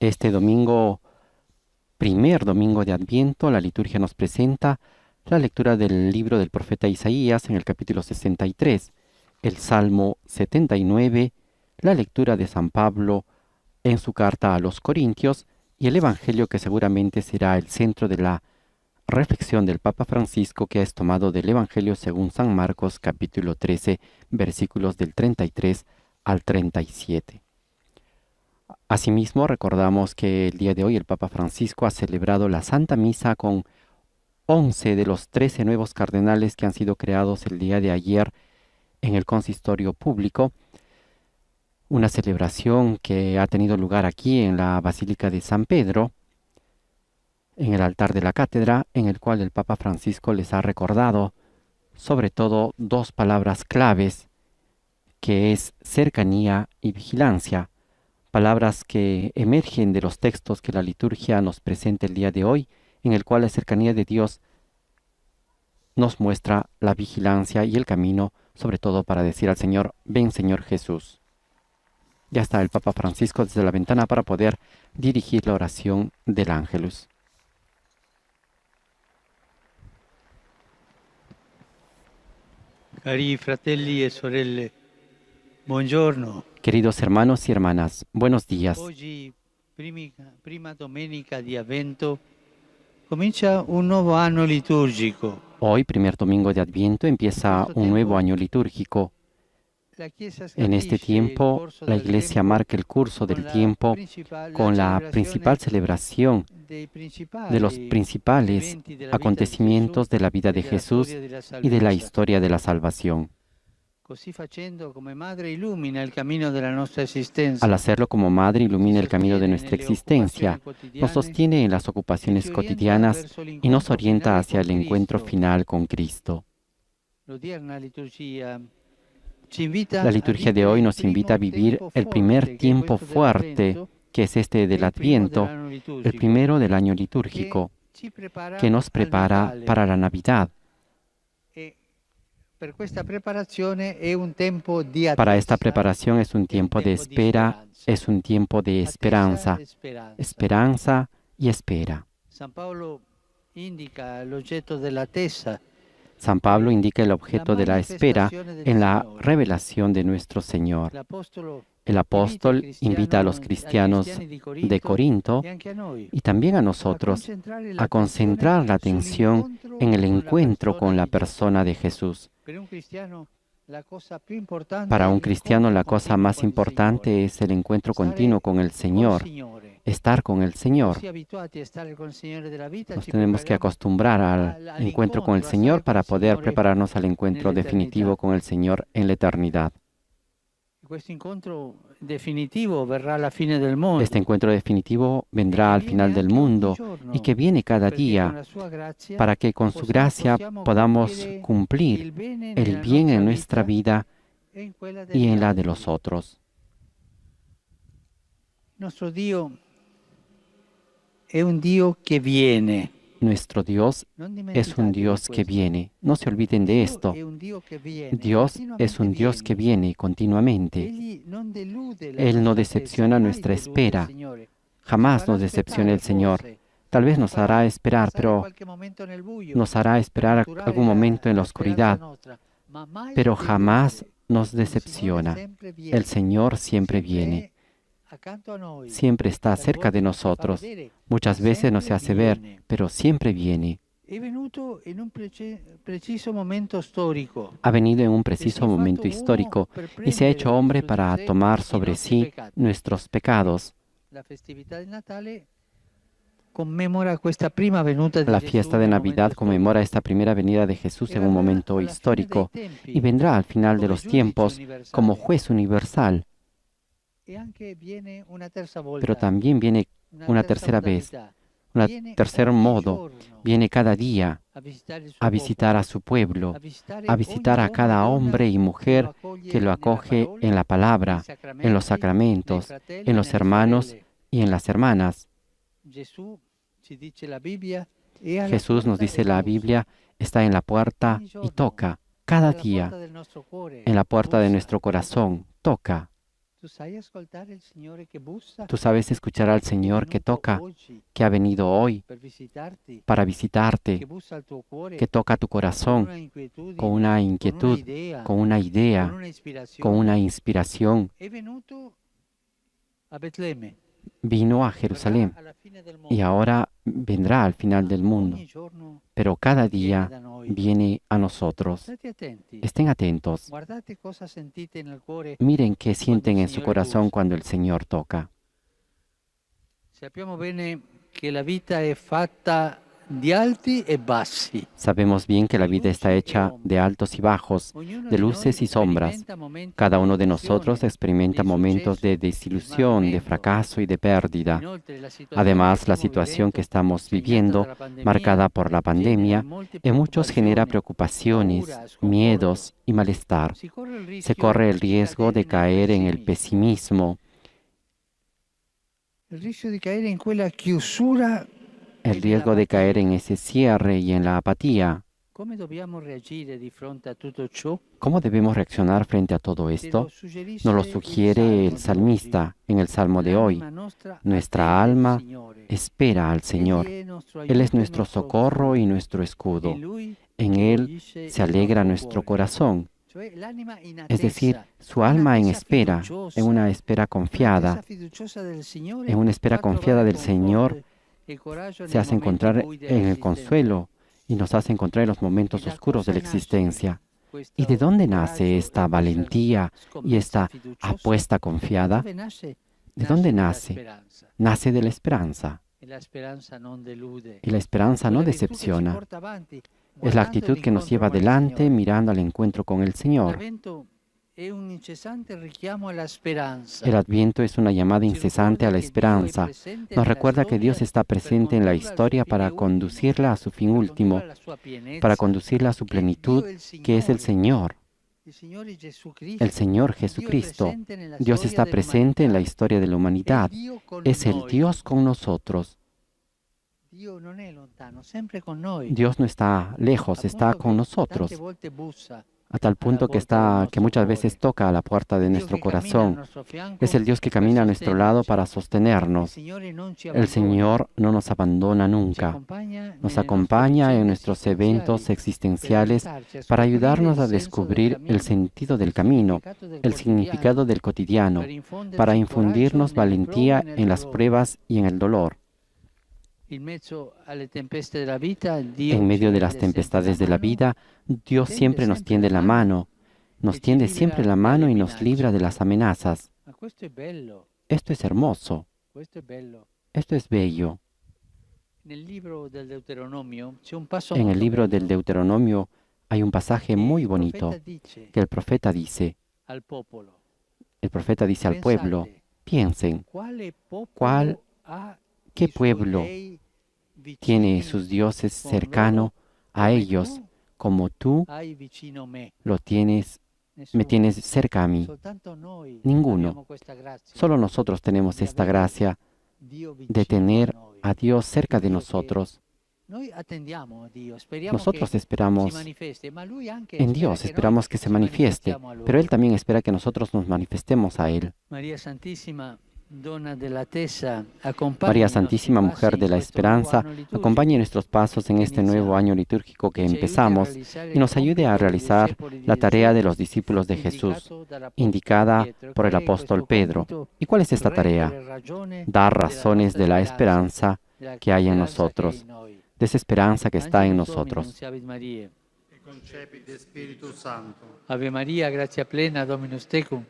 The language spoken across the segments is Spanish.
Este domingo, primer domingo de Adviento, la liturgia nos presenta la lectura del libro del profeta Isaías en el capítulo 63, el Salmo 79, la lectura de San Pablo en su carta a los Corintios y el Evangelio que seguramente será el centro de la reflexión del Papa Francisco, que es tomado del Evangelio según San Marcos capítulo 13, versículos del 33 al 37. Asimismo, recordamos que el día de hoy el Papa Francisco ha celebrado la Santa Misa con 11 de los 13 nuevos cardenales que han sido creados el día de ayer en el consistorio público, una celebración que ha tenido lugar aquí en la Basílica de San Pedro, en el altar de la cátedra, en el cual el Papa Francisco les ha recordado sobre todo dos palabras claves, que es cercanía y vigilancia, palabras que emergen de los textos que la liturgia nos presenta el día de hoy, en el cual la cercanía de Dios nos muestra la vigilancia y el camino, sobre todo para decir al Señor: ven, Señor Jesús. Ya está el Papa Francisco desde la ventana para poder dirigir la oración del Ángelus. Cari fratelli e sorelle, buongiorno. Queridos hermanos y hermanas, buenos días. Oggi, prima domenica di Avvento, comincia un nuovo anno liturgico. Hoy, primer domingo de Adviento, empieza un nuevo año litúrgico. La Chiesa En este scandisce il tiempo, corso la del Iglesia tempo marca el curso del tiempo con la principal celebración de los principales eventi della vita di acontecimientos Gesù de la vida de e della Jesús storia della y de la salvezza. historia de la salvación. Così facendo, come madre, illumina il cammino della nostra esistenza. Al hacerlo como madre, ilumina el camino de Sostiene nuestra nelle existencia, occupazioni quotidiane nos sostiene en las e ocupaciones ci orienta cotidianas verso y nos l'incontro orienta finale hacia con el encuentro Cristo. final con Cristo. L'odierna liturgia ci invita La a liturgia de hoy vivere il nos invita a primo vivir tempo el primer forte, che è tiempo questo fuerte, dell'Avvento, que es este che è del il primo Adviento, dell'anno el liturgico, primero del año che litúrgico, ci prepara que nos al prepara Natale. para la Navidad. E per questa preparazione è un tempo di Para esta attesa, preparación es un è un tiempo de tempo di espera, speranza. es un tiempo de Attesa esperanza, e speranza. esperanza y espera. San Paolo indica l'oggetto dell'attesa, San Pablo indica el objeto de la espera manifestazione del en la Signore. revelación de nuestro Señor. L'Apostolo El apóstol invita a los ai cristianos cristiani di de Corinto e anche a noi y también a a nosotros concentrare a concentrar la atención en el encuentro con la persona de Jesús. Per un cristiano la cosa più importante Para è un cristiano la cosa l'incontro más continuo con il importante Signore. es el encuentro Stare continuo con el col Señor, Signore. estar con el Señor. Così abituati a stare con il Signore della vita, Nos ci tenemos que prepariamo acostumbrar al encuentro con el all'incontro, a Señor stare para col poder Signore prepararnos al encuentro nell'eternità. definitivo con el Señor en la eternidad. Questo incontro definitivo verrà alla fine del mondo. Este encuentro definitivo vendrá al final del mundo y que viene cada perché con día la sua grazia para que con su gracia possiamo podamos compiere cumplir il bene el nella bien en nostra nuestra vida e in quella y degli en la de altri. los otros. Nostro Dio è un Dio che viene. Nuestro Dios Non es un dimenticatevi Dios que questo. viene. No se olviden de Dio esto. è un Dio che viene, Dios continuamente es un Dios que viene. viene continuamente. Egli non delude la Él no nostra attesa, decepciona mai nuestra delude il espera. Signore. Jamás Ci farà nos decepciona el aspettare, Señor. forse. Tal vez Ci nos farà hará esperar, passare pero qualche momento nel buio. nos hará esperar Naturale algún momento en la speranza oscuridad, nostra, ma mai pero delude. jamás nos Il Signore decepciona. sempre viene. El Señor siempre Sempre viene, è accanto a noi. siempre está Talvolta cerca de non si fa nosotros. vedere, Muchas ma veces no se sempre hace ver, viene. pero siempre viene. È venuto in un preciso momento storico. Ha venido en un E si preciso è momento fatto histórico uomo per y se ha hecho prendere hombre su di para sé tomar i sobre nostri sí peccati. nuestros pecados. La festività del Natale commemora questa prima venuta di La Gesù fiesta de nel Navidad momento conmemora storico. esta primera venida de Jesús E en un verrà momento alla fine dei histórico tempi y vendrá al final de come los giudice tiempos como universale. juez universal, E anche viene una terza volta, pero también viene una tercera vez, modalità. un Viene tercer ogni modo, giorno viene cada día a visitare il suo a visitar a su pueblo, a visitar a ogni uomo e cada donna hombre y mujer que lo acoge en la palabra, en los sacramentos, en los hermanos y en las hermanas. Gesù, ci dice la Bibbia, è alla Jesús nos porta dice e la bussa. Biblia, está en la puerta Ogni y giorno, toca, cada alla día, porta del nostro cuore, en la puerta de bussa. nuestro corazón, toca. Tu sai ascoltare il Signore che bussa, Tú sabes escuchar al che è Señor que venuto toca, oggi que ha venido hoy per visitarti, para che visitarte, bussa al tuo que cuore toca tu con corazón una con inquietudine, una con una inquietud, idea, con una con idea, una con una ispirazione. inspiración. È venuto a Betlemme, Vino a verrà Jerusalén alla fine del y mondo, ahora vendrá al final ma del mundo, ogni giorno pero cada viene día da noi. viene a nosotros. State attenti, Estén atentos. guardate cosa sentite nel cuore Miren qué quando il sienten en su Signore corazón bussa. cuando el Señor toca. Sappiamo bene che la vita è fatta di alti e bassi, Sabemos bien que la di vida está luci e hecha de ombre. altos y bajos, Ognuno de di noi luces y sombras. sperimenta momenti Cada di uno de delusione, nosotros experimenta di momentos de insuccesso, di desilusión, de smarrimento. fracaso y de pérdida. Inoltre, la situazione che Además, la stiamo situación que vivendo, estamos segnata viviendo, dalla pandemia, marcada por la genera pandemia, molte en muchos genera preoccupazioni, preocupaciones, paura, sconforto. miedos y malestar. Si corre il Se rischio corre el di riesgo cadere de nel caer en el pessimismo, pesimismo, il rischio di cadere in quella chiusura el e riesgo de caer en nell'apatia. ese cierre y en la apatía. Come dobbiamo reagire di fronte a tutto ciò? ¿Cómo debemos reaccionar frente a todo Ce lo esto? Nos lo suggerisce il sugiere el Salmo di oggi. salmista en el Salmo de hoy. L'anima nostra Nuestra attende il alma Signore. espera al Egli Señor. è nostro Él es aiuto e nuestro nostro socorro y auxilio. nuestro In escudo. Lui En Él gioisce se il alegra nostro nuestro cuore. corazón. Cioè l'anima in Es decir, attesa, su alma en espera, en fiduciosa, una espera confiada, un'attesa fiduciosa del Signore en una espera fa confiada trovare del Señor, conforto e coraggio se nei hace momenti encontrar bui en el dell'esistenza. consuelo y nos hace encontrar en los E momentos da oscuros de cosa la nasce existencia. ¿Y questo de dónde nace coraggio e esta questa valentía y scommessa esta fiduciosa? apuesta Da confiada? dove nasce? ¿De dónde Dalla nace? speranza. Nace de la esperanza. E la speranza non delude. Y la esperanza no Quella virtù che ci decepciona. porta avanti, Es la guardando actitud que nos l'incontro lleva con il adelante Signore. mirando al encuentro con el Señor. L'Avvento è un incessante richiamo alla speranza. El Adviento es una llamada Ci incesante a ricorda la che Dio è esperanza. presente Nos nella recuerda que Dios storia está per presente en la condurla al suo historia fine para ultimo, conducirla a su fin per último, condurla alla sua pienezza, para conducirla a su che Dio plenitud, è il que es el Signore, Señor, il Signore Gesù el Cristo. Señor Dio è Jesucristo. presente nella Dios storia está presente en la dell'umanità. historia de la È humanidad. Dio con Es el noi. Dios con nosotros. Dio non è lontano, sempre con noi. Dios no está lejos, está Appunto con che nosotros, tante volte bussa a tal alla punto porta del que nostro muchas cuore. veces toca a la puerta de Il Dio nuestro che cammina al corazón. nostro fianco Es el Dios que per camina a nuestro lado sostenerci. para Il sostenernos. Signore non ci El abbandona. Señor no nos abandona Ci nunca. accompagna Nos nelle acompaña nostre en vicende nuestros eventos per existenciales aiutarci a para scoprire ayudarnos il a senso del descubrir el cammino, sentido del il camino, significato del el quotidiano, significado del cotidiano, per infonderci para coraggio infundirnos nelle prove valentía e nel en las dolore. pruebas y en el dolor. In mezzo alle tempeste della vita, Dio En ci medio de las tende sempre la tempestades de la mano, vida, Dios tende siempre nos sempre la tiende la mano, e nos ci tiende libera siempre la dalle mano y nos minacce. libra de las amenazas. Ma questo è bello, Esto es hermoso, questo è bello. esto es bello. Nel libro del Deuteronomio c'è un passo En el molto libro del bello Deuteronomio hay un pasaje che muy il bonito profeta dice que el profeta dice al popolo: al pueblo, pensate, piensen, quale popolo ¿cuál, ha qué i suoi pueblo dei tiene vicini sus dioses con loro cercano a come ellos, tu como tú hai vicino me? lo tienes, me Nessuno. tienes cerca a mí? Soltanto noi Ninguno. abbiamo questa grazia Solo nosotros tenemos di esta avere gracia Dio de vicino tener noi. a Dios cerca Un de Dio che nosotros. noi attendiamo a Dio, speriamo Nosotros che si esperamos manifesti, ma Lui anche en spera Dios, che noi esperamos que se ci manifieste, manifestiamo a Lui. pero Él también espera que nosotros nos manifestemos a Él. Maria Santissima, donna dell'attesa, accompagni María i nostri Santísima, passi Mujer in de la questo nuovo Esperanza, anno liturgico, acompañe nuestros pasos en que este nuevo iniziamo, año litúrgico que che ci aiuti a empezamos realizzare y il nos ayude a compito dei realizar discepoli di la tarea Gesù, de los discípulos de Jesús, indicato dall'Apostolo indicada Pietro. por el Qual è apóstol questo Pedro. compito? ¿Y cuál es esta tarea? Rendere ragione Dar della razones nostra de la speranza, esperanza della que hay en speranza che è nosotros, in noi. de esa esperanza que está en Angelus Domini, nosotros. nunciavit Mariae. E concepit Spiritus Santo. Ave Maria, grazia plena, Dominus tecum,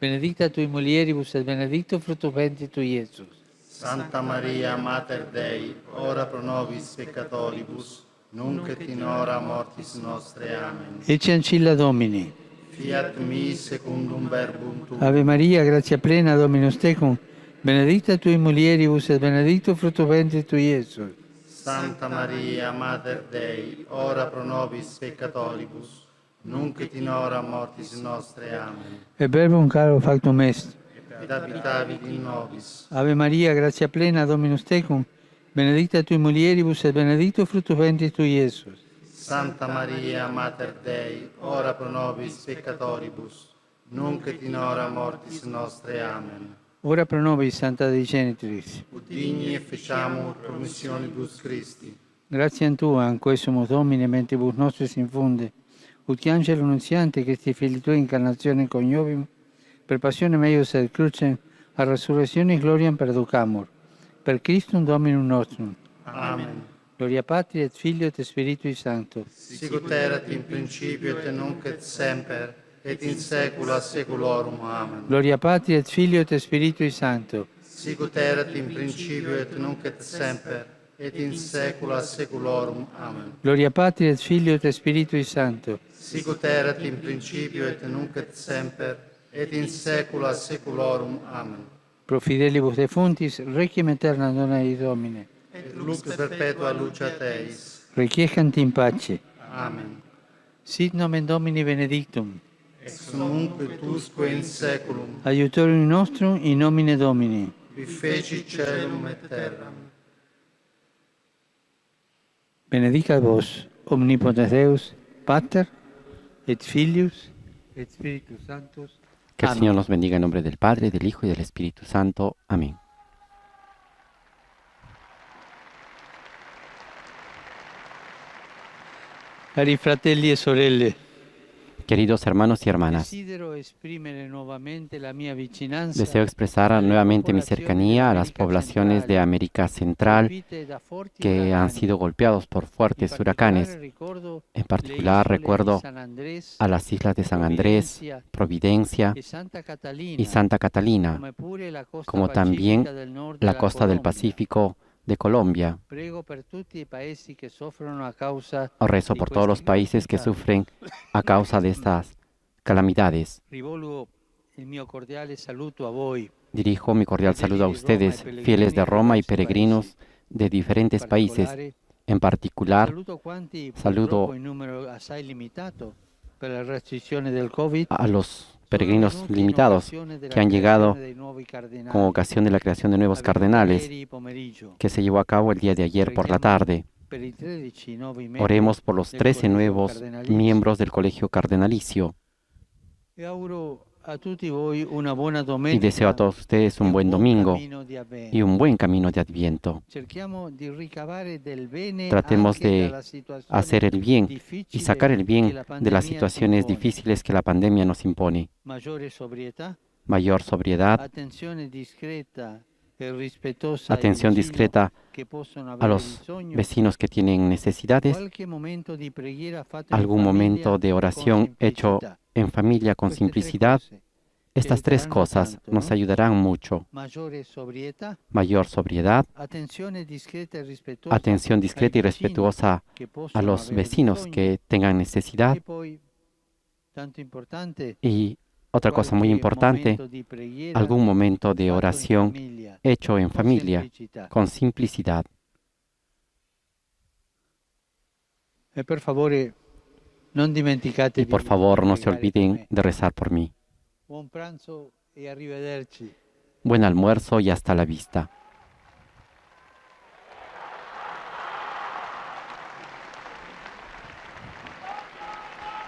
benedicta tui mulieribus et benedictus fructus ventris tui, Iesus. Santa Maria, Mater Dei, ora pro nobis peccatoribus, nunc et in hora mortis nostre. Amen. Ecce ancilla Domini. Fiat mi secundum verbum tuum. Ave Maria, grazia plena, Dominus tecum, benedicta tui mulieribus et benedictus fructus ventris tui, Iesus. Santa Maria, Mater Dei, ora pro nobis peccatoribus, nunc et in hora mortis nostre. Amen. E verbum caro factum est. Et habitavit in nobis. Ave Maria, grazia plena, Dominus tecum, benedicta tui mulieribus et benedictus fructus ventris tui, Iesus. Santa Maria, Mater Dei, ora pro nobis peccatoribus, nunc et in hora mortis nostre. Amen. Ora pro nobis Santa Dei Genitris. Ut digni efficiamur promissionibus Christi. Gratiam Tua, anque sumus Domine, mentibus nostris infunde, ut che angelo nunziante, Christi Filii Tua incarnazione coniovim, per passionem eius et crucem, a resurrectionis gloriam perducamur. Per Christum Dominum nostrum. Amen. Gloria Patri et Filio et Spiritui Sancto. Sicut erat in principio et nunc et semper, et in saecula saeculorum. Amen. Gloria Patri et Filio et Spiritui Sancto. Sicut erat in principio et nunc et semper, et in saecula saeculorum. Amen. Gloria Patri et Filio et Spiritui Sancto. Sicut erat in principio et nunc et semper, et in saecula saeculorum. Amen. Pro fidelibus defuntis, requiem aeterna dona eis Domine. Et lux perpetua luceat eis. Requiescant in pace. Amen. Sit nomen Domini benedictum. Ex nunc et usque in saeculum. Aiutorium nostrum in nomine Domini. Qui feci caelum et terram. Benedicat vos, omnipotens Deus, Pater, et Filius, et Spiritus Sanctus. Que el Amén. Señor nos bendiga en nombre del Padre, del Hijo y del Espíritu Santo. Amén. Cari fratelli e sorelle, Queridos hermanos y hermanas, desidero esprimere nuovamente la mia vicinanza deseo expresar nuevamente mi cercanía a las poblaciones de América Central colpite da forti que han uragani. sido golpeados por fuertes In huracanes. particolare ricordo En particular le isole recuerdo di San Andrés a las islas de San Andrés, Providencia Providencia e Santa Catalina, y Santa Catalina, come pure la costa como también pacifica del nord la della costa del Colombia. Pacífico de Colombia. Prego per tutti i paesi che soffrono a causa Rezo di por todos los questi países que calamità. sufren a causa de estas calamidades. Rivolgo il mio cordiale saluto a voi, Dirijo mi cordial saludo a ustedes, fieles de Roma y peregrinos de diferentes in países. particolare En particular, saluto quanti saludo purtroppo in numero assai limitato per la restrizione del Covid a los sono peregrinos venuti in limitados occasione della que han llegado creazione dei nuovi cardinali, con ocasión de la creación de nuevos avvenuta cardenales ieri pomeriggio. que se llevó a cabo el día de ayer por la tarde. Per i 13 nuovi membri Oremos por los del 13 Colegio nuevos Cardenalicio. miembros del Colegio Cardenalicio E auguro a tutti voi una buona y domenica deseo a todos ustedes e un buen domingo cammino di Avvento. y un buen camino de Adviento. Cerchiamo di ricavare del bene Tratemos anche de dalla situazione hacer el bien y difficile sacar el che bien la de pandemia las ci situaciones impone. difíciles que la pandemia nos impone. Maggiore sobrietà, Mayor sobriedad, attenzione discreta e rispettosa ai atención vicini discreta che possono a avere los bisogno. vecinos que tienen necesidades, Qualche momento di preghiera fatto in algún famiglia momento de con oración hecho semplicità. en familia con Queste tre simplicidad. cose, Estas tres aiuteranno cosas tanto, nos ¿no? ayudarán mucho. maggiore sobrietà, Mayor sobriedad, attenzione discreta e rispettosa atención discreta y ai vicini respetuosa che a possono los avere vecinos bisogno. que tengan necesidad. E poi, tanto importante, Y otra cosa muy qualche importante, momento di preghiera algún momento de fatto in oración famiglia, hecho en con familia, semplicità. con simplicidad. E per favore, non dimenticate Y por di favor, no se pregare per olviden me. de rezar por mí. Buon pranzo e arrivederci. Buen almuerzo y hasta la vista.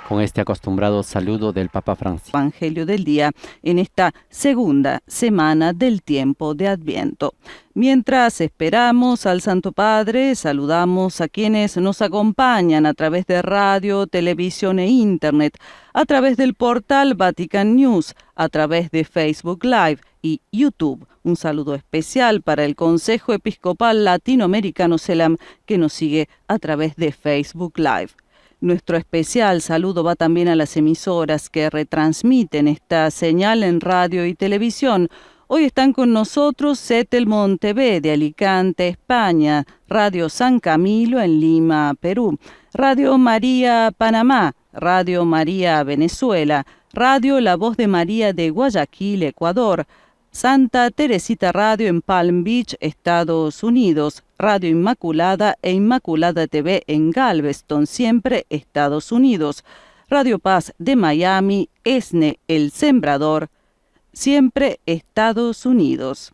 Con este acostumbrado saludo del Papa Francisco. Evangelio del día en esta segunda semana del tiempo de Adviento. Mientras esperamos al Santo Padre, saludamos a quienes nos acompañan a través de radio, televisión e internet, a través del portal Vatican News, a través de Facebook Live y YouTube. Un saludo especial para el Consejo Episcopal Latinoamericano CELAM, que nos sigue a través de Facebook Live. Nuestro especial saludo va también a las emisoras que retransmiten esta señal en radio y televisión. Hoy están con nosotros Setelmont TV de Alicante, España, Radio San Camilo en Lima, Perú, Radio María Panamá, Radio María Venezuela, Radio La Voz de María de Guayaquil, Ecuador, Santa Teresita Radio en Palm Beach, Estados Unidos, Radio Inmaculada e Inmaculada TV en Galveston, siempre Estados Unidos, Radio Paz de Miami, ESNE El Sembrador, siempre Estados Unidos.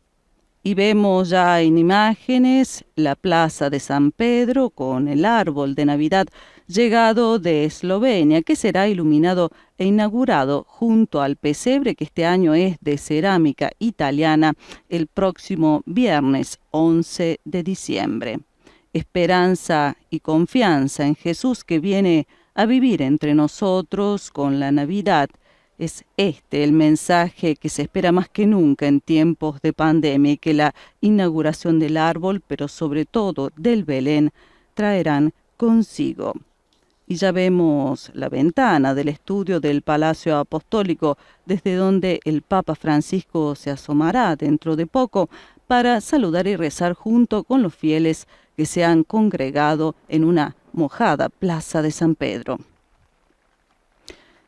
Y vemos ya en imágenes la plaza de San Pedro con el árbol de Navidad llegado de Eslovenia, que será iluminado e inaugurado junto al pesebre, que este año es de cerámica italiana, el próximo viernes 11 de diciembre. Esperanza y confianza en Jesús, que viene a vivir entre nosotros con la Navidad. Es este el mensaje que se espera más que nunca en tiempos de pandemia, y que la inauguración del árbol, pero sobre todo del Belén, traerán consigo. Y ya vemos la ventana del estudio del Palacio Apostólico, desde donde el Papa Francisco se asomará dentro de poco para saludar y rezar junto con los fieles que se han congregado en una mojada plaza de San Pedro.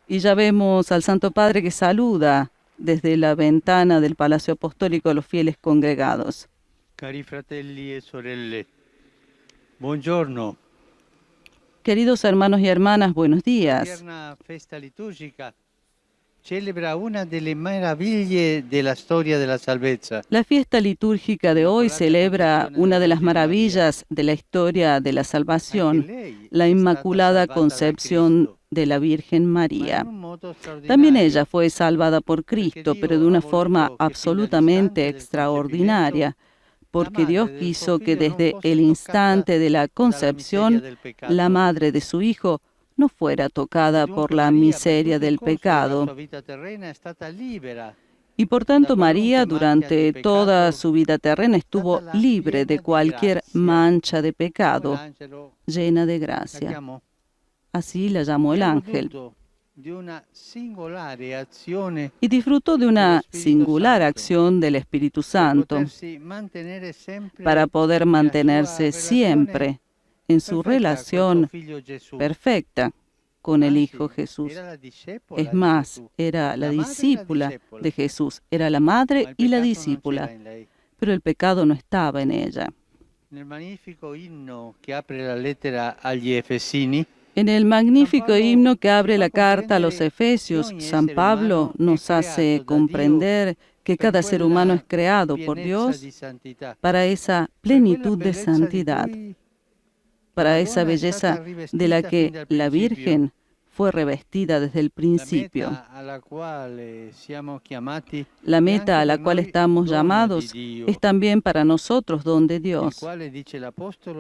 Y ya vemos al Santo Padre que saluda desde la ventana del Palacio Apostólico a los fieles congregados. Cari fratelli e sorelle, buongiorno. Queridos hermanos y hermanas, buenos La días. odierna festa liturgica celebra una delle meraviglie della storia della salvezza. La fiesta litúrgica de hoy celebra una de las maravillas de la historia de la salvación, la Inmaculada Concepción de la Virgen María. También ella fue salvada por Cristo, pero de una forma absolutamente extraordinaria, porque Dios quiso que desde el instante de la concepción, la madre de su Hijo no fuera tocada por la miseria del pecado. Y por tanto María durante toda su vida terrena estuvo libre de cualquier mancha de pecado, llena de gracia. Así la llamó el ángel. Y disfrutó de una singular acción del Espíritu Santo para poder mantenerse siempre en su relación perfecta con el Hijo Jesús. Es más, era la discípula de Jesús, era la madre y la discípula, pero el pecado no estaba en ella. En el magnífico himno que abre la carta a los Efesios, San Pablo nos hace comprender que cada ser humano es creado por Dios para esa plenitud de santidad, para esa belleza de la que la Virgen fue revestida desde el principio. La meta a la cual estamos llamados es también para nosotros don de Dios,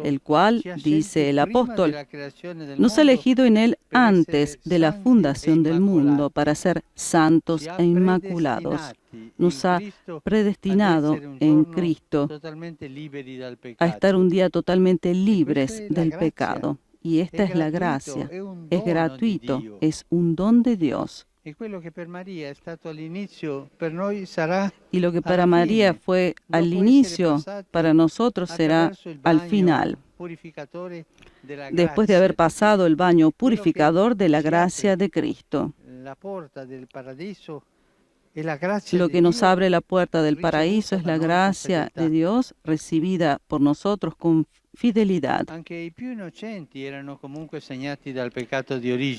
el cual, dice el apóstol, nos ha elegido en Él antes de la fundación del mundo para ser santos e inmaculados. Nos ha predestinado en Cristo a estar un día totalmente libres del pecado. Y esta es la gracia, es gratuito, es un don de Dios. Y lo que para María fue al inicio, para nosotros será al final, después de haber pasado el baño purificador de la gracia de Cristo. Lo que nos abre la puerta del paraíso es la gracia de Dios recibida por nosotros con fidelidad.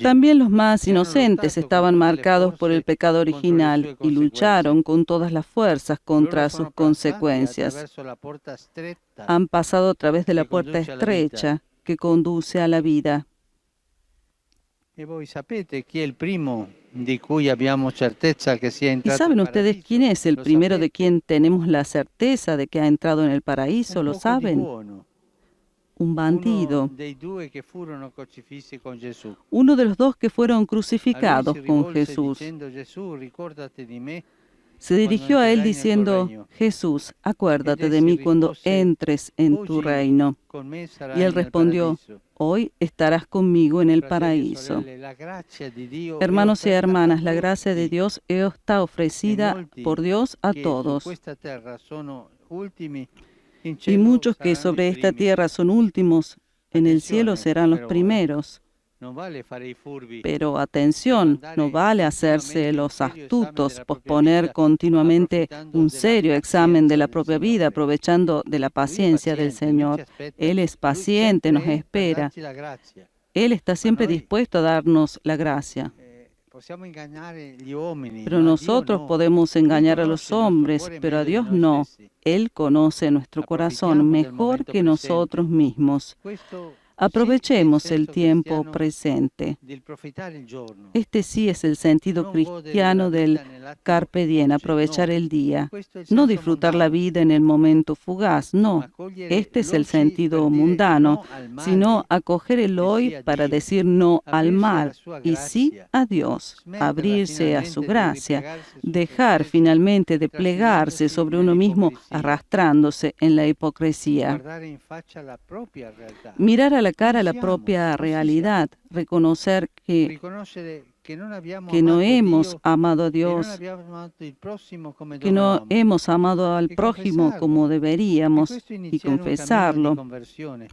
También los más inocentes estaban marcados por el pecado original y lucharon con todas las fuerzas contra sus consecuencias. Han pasado a través de la puerta estrecha que conduce a la vida. ¿Y saben ustedes quién es el primero de quien tenemos la certeza de que ha entrado en el paraíso? ¿Lo saben? Un bandido, uno de los dos que fueron crucificados con Jesús. Se dirigió a él diciendo: Jesús, acuérdate de mí cuando entres en tu reino. Y él respondió: hoy estarás conmigo en el paraíso. Hermanos y hermanas, la gracia de Dios está ofrecida por Dios a todos. Y muchos que sobre esta tierra son últimos, en el cielo serán los primeros. Pero atención, no vale hacerse los astutos, posponer continuamente un serio examen de la propia vida, aprovechando de la paciencia del Señor. Él es paciente, nos espera. Él está siempre dispuesto a darnos la gracia. Pero nosotros podemos engañar a los hombres, pero a Dios no. Él conoce nuestro corazón mejor que nosotros mismos. Aprovechemos el tiempo presente. del profitare il giorno. Este sí es el sentido cristiano del carpe diem, aprovechar el día. No disfrutar la vida en el momento fugaz, no. Este es el sentido mundano, sino acoger el hoy para decir no al mal y sí a Dios, abrirse a su gracia, dejar finalmente de plegarse sobre uno mismo arrastrándose en la hipocresía. Guardare in faccia la propria realtà. Mirar a la cara la propia realidad, reconocer que Riconoscere che non abbiamo no amato hemos Dio, amado a che non Dios, abbiamo amato il prossimo come que no dovevamo. hemos amado al prójimo como Y deberíamos questo y iniziare un cammino di confesarlo. conversione,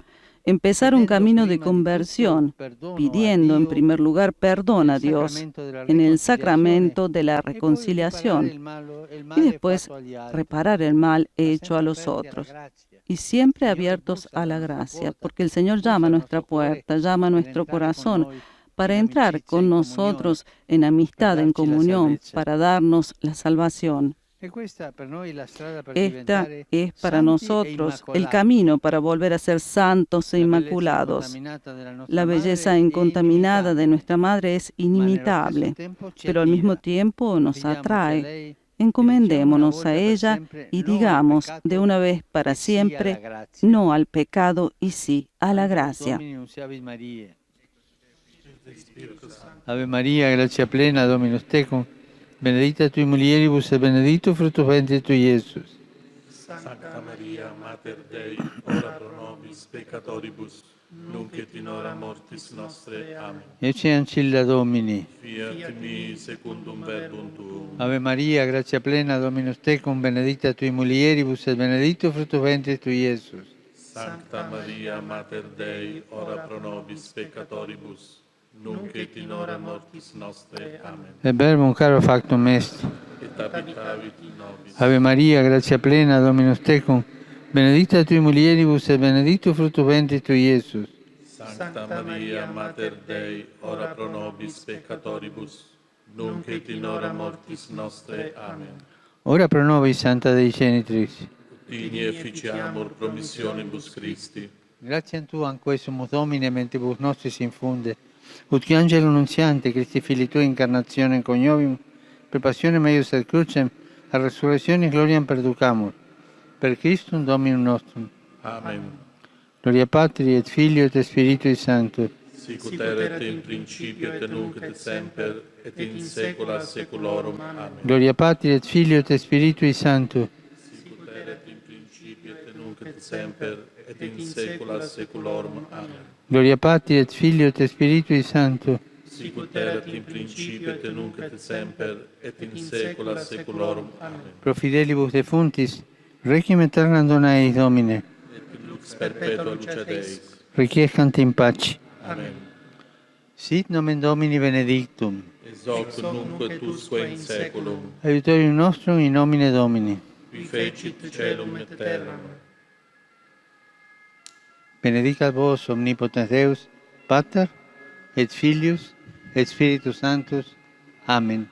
Empezar un chiedendo camino de prima di conversión, tutto perdono a pidiendo en Dio primer lugar perdón a nel Dios sacramento della en el riconciliazione, sacramento de la e poi reconciliación riparare il y male después fatto agli altri, reparar el mal ma hecho a sempre los aperti alla otros. grazia. Y siempre Señor, abiertos bussa a la alla nostra gracia, puerta, porque el Señor bussa llama a al nuestra nostro cuore puerta, llama a per nuestro entrare con corazón noi para in entrar amicizia, con in nosotros comunione, en amistad, en darci la comunión, salvezza. para darnos la salvación. E questa per noi la strada per Esta diventare es para santi e nosotros el immacolati. camino para volver a ser santos e La bellezza inmaculados. incontaminata della nostra La madre belleza è incontaminada de inimitabile, nuestra madre es ma nello stesso inimitable, tempo ci pero al mismo attira. tiempo nos Affidiamoci a atrae. lei e diciamo una Encomendémonos volta a per ella sempre y no al digamos peccato de una vez para e sì alla siempre grazia. no al pecado y sí a la Angelus gracia. Domini nunciavit Mariae. Ave Maria, gratia plena, Dominus tecum, benedicta tui mulieribus et benedictus fructus ventris tui, Iesus. Sancta Maria, Mater Dei, ora pro nobis peccatoribus, nunc et in hora mortis nostre. Amen. Ecce ancilla Domini. Fiat mi secundum verbum tuum. Ave Maria, gratia plena, Dominus tecum, benedicta tui mulieribus et benedictus fructus ventris tui, Iesus. Sancta Maria, Mater Dei, ora pro nobis peccatoribus, nunc et in hora mortis nostre. Amen. Et verbum caro factum est. Et habitavit in nobis. Ave Maria, gratia plena, Dominus tecum, benedicta tui mulieribus et benedictus fructus ventris tui, Iesus. Sancta Maria, Mater Dei, ora pro nobis peccatoribus, nunc et in hora mortis nostre. Amen. Ora pro nobis, Santa Dei Genitrix. Utini efficiamur promissionibus Christi. Gratiam Tuam quesumus Domine mentibus nostris infunde, ut qui angelo nunziante Christi Filii Tui incarnazione coniovium, per passione meius et crucem, a resurrectionis gloriam perducamur. Per Christum Dominum nostrum. Amen. Gloria Patri et Filio et Spiritui Sancto. Sicut erat in principio et nunc et semper et in saecula saeculorum. Amen. Gloria Patri et Filio et Spiritui Sancto. Sicut erat in principio et nunc et semper et in saecula saeculorum. Amen. Gloria Patri et Filio et Spiritui Sancto. Sicut erat in principio et nunc et semper et in saecula saeculorum. Amen. Pro fidelibus defuntis, requiem aeternam dona eis Domine. Et lux perpetua luce Deis. Requiescant in pace. Amen. Sit nomen Domini benedictum. Ex hoc nunc et usque in saeculum, Aiutorium nostrum in nomine Domini. qui fecit caelum et terram. Benedicat vos omnipotens Deus, Pater, et Filius, et Spiritus Sanctus. Amen.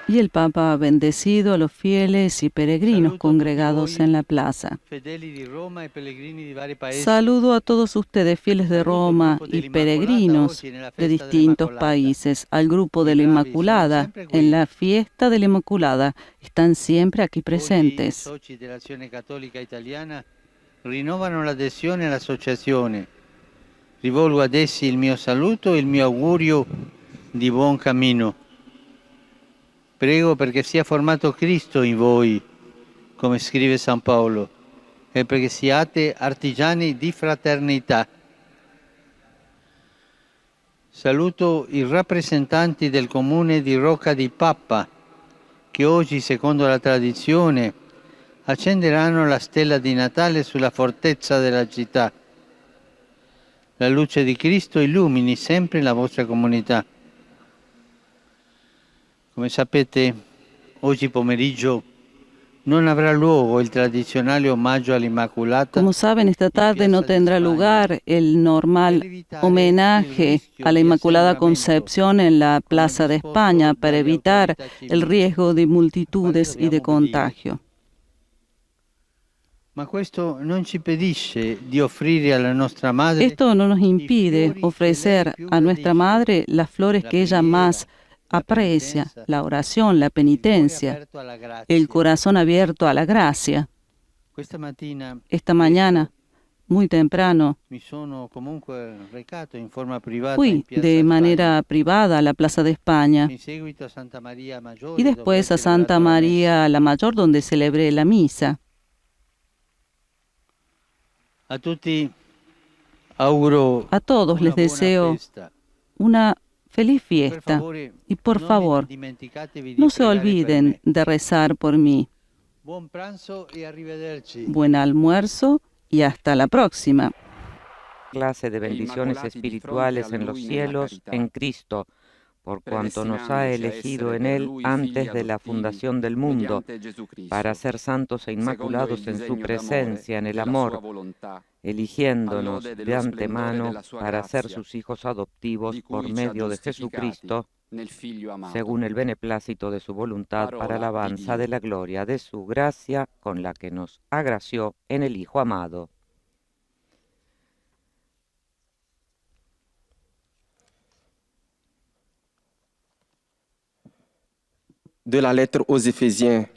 Y el Papa ha bendecido a los fieles y peregrinos congregados en la plaza. Fedeli di Roma e pellegrini di vari paesi. Saludo a todos ustedes, fieles de Roma y peregrinos de distintos países, al grupo de la Inmaculada. En la fiesta de la Inmaculada están siempre aquí presentes. Oggi i soci dell'Azione Cattolica Italiana rinnovano l'adesione all'associazione. Rivolgo ad essi il mio saluto e il mio augurio di buon cammino. Prego perché sia formato Cristo in voi, come scrive San Paolo, e perché siate artigiani di fraternità. Saluto i rappresentanti del comune di Rocca di Papa, che oggi, secondo la tradizione, accenderanno la stella di Natale sulla fortezza della città. La luce di Cristo illumini sempre la vostra comunità. Come sapete, oggi pomeriggio non avrà luogo il tradizionale omaggio all'Immacolata. Como saben, esta tarde no tendrá lugar el normal homenaje a la Inmaculada Concepción en la Plaza de España para evitar el riesgo de multitudes y de contagio. Ma questo non ci impedisce di offrire alla nostra madre Esto no nos impide ofrecer a nuestra Madre las flores que ella más aprecia, la oración, la penitencia, el corazón abierto a la gracia. Esta mañana, muy temprano, mi sono comunque recato in forma privata in fui Piazza de manera Spagna, privada a la Plaza de España in seguito a Santa Maria Maggiore, y después a Santa María la Mayor, donde celebré la misa. A tutti auguro A todos una les buona deseo festa. una feliz Per fiesta favore, y por non favor, dimenticatevi di no se pregare per olviden me. de rezar por mí. Buon pranzo e arrivederci. Buen almuerzo y hasta la próxima. Clase de bendiciones espirituales en los cielos en Cristo, por cuanto nos ha elegido en Él antes de la fundación del mundo, para ser santos e inmaculados en su presencia, en el amor, eligiéndonos de antemano para ser sus hijos adoptivos por medio de Jesucristo, según el beneplácito de su voluntad, para alabanza de la gloria de su gracia, con la que nos agració en el Hijo amado. De la lettre aux Éphésiens.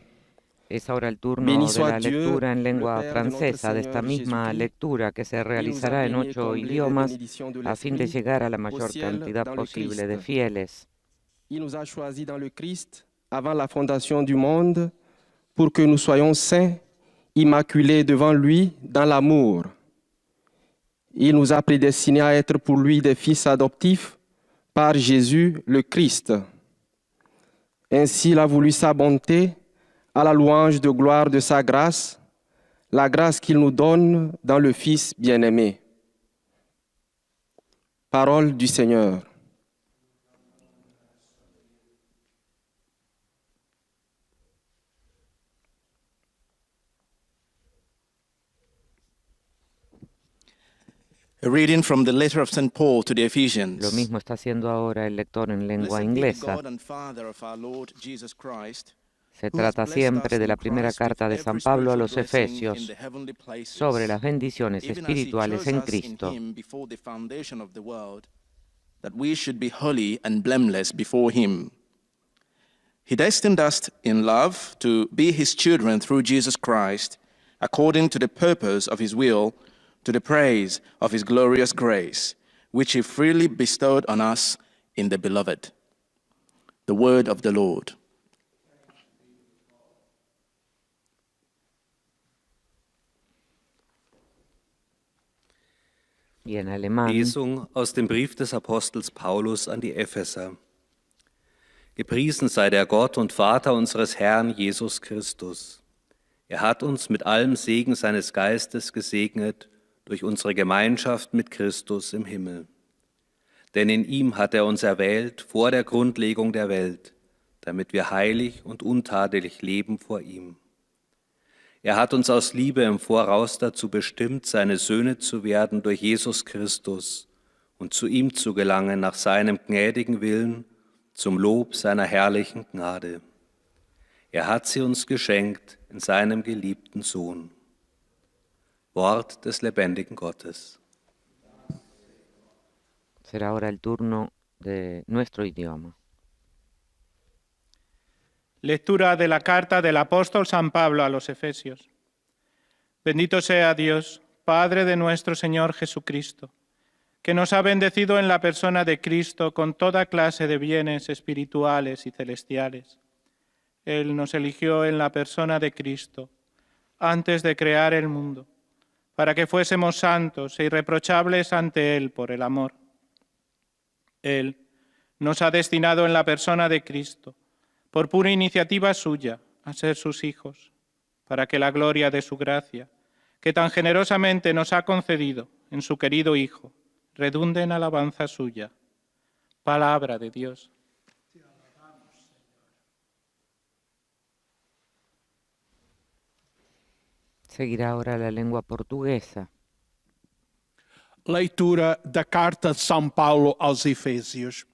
Es ahora el turno Béni de soit la Dieu, lectura en lengua le Père de francesa, de notre esta Seigneur misma Jésus-Christ, lectura que se qui nous a realizará en bénis 8 comblés des idiomas bénédictions de a fin de l'Esprit llegar a la au mayor ciel cantidad dans le posible de Christ. fieles. Il nous a choisis dans le Christ avant la fondation du monde pour que nous soyons saints, immaculés devant lui dans l'amour. Il nous a prédestinés à être pour lui des fils adoptifs par Jésus le Christ. Ainsi, il a voulu sa bonté à la louange de gloire de sa grâce, la grâce qu'il nous donne dans le Fils bien-aimé. Parole du Seigneur. A reading from the letter of St. Paul to the Lo Ephesians. mismo está haciendo ahora el lector en lengua Blessed be the inglesa. God and Father of our Lord Jesus Christ, Se who has trata blessed siempre us de in la primera Christ with carta de every San Pablo a spiritual los blessing in Efesios the heavenly places, sobre las bendiciones even as he espirituales chose en us in Cristo. him before the foundation of the world, that we should be holy and blameless before him. He destined us in love to be his children through Jesus Christ, according to the purpose of his will, to the praise of his glorious grace, which he freely bestowed on us in the Beloved. The word of the Lord. Y en alemán, Lesung aus dem Brief des Apostels Paulus an die Epheser. Gepriesen sei der Gott und Vater unseres Herrn Jesus Christus. Er hat uns mit allem Segen seines Geistes gesegnet durch unsere Gemeinschaft mit Christus im Himmel. Denn in ihm hat er uns erwählt vor der Grundlegung der Welt, damit wir heilig und untadelig leben vor ihm. Er hat uns aus Liebe im Voraus dazu bestimmt, seine Söhne zu werden durch Jesus Christus und zu ihm zu gelangen nach seinem gnädigen Willen zum Lob seiner herrlichen Gnade. Er hat sie uns geschenkt in seinem geliebten Sohn. Wort des lebendigen Gottes. será ahora el turno de nuestro idioma. Lectura de la carta del apóstol San Pablo a los Efesios. Bendito sea Dios, Padre de nuestro Señor Jesucristo, que nos ha bendecido en la persona de Cristo con toda clase de bienes espirituales y celestiales. Él nos eligió en la persona de Cristo antes de crear el mundo, para que fuésemos santos e irreprochables ante Él por el amor. Él nos ha destinado en la persona de Cristo, por pura iniciativa suya, a ser sus hijos, para que la gloria de su gracia, que tan generosamente nos ha concedido en su querido Hijo, redunde en alabanza suya. Palabra de Dios. Seguirá ahora la lengua portuguesa. Leitura da carta de São Paulo aos Efésios.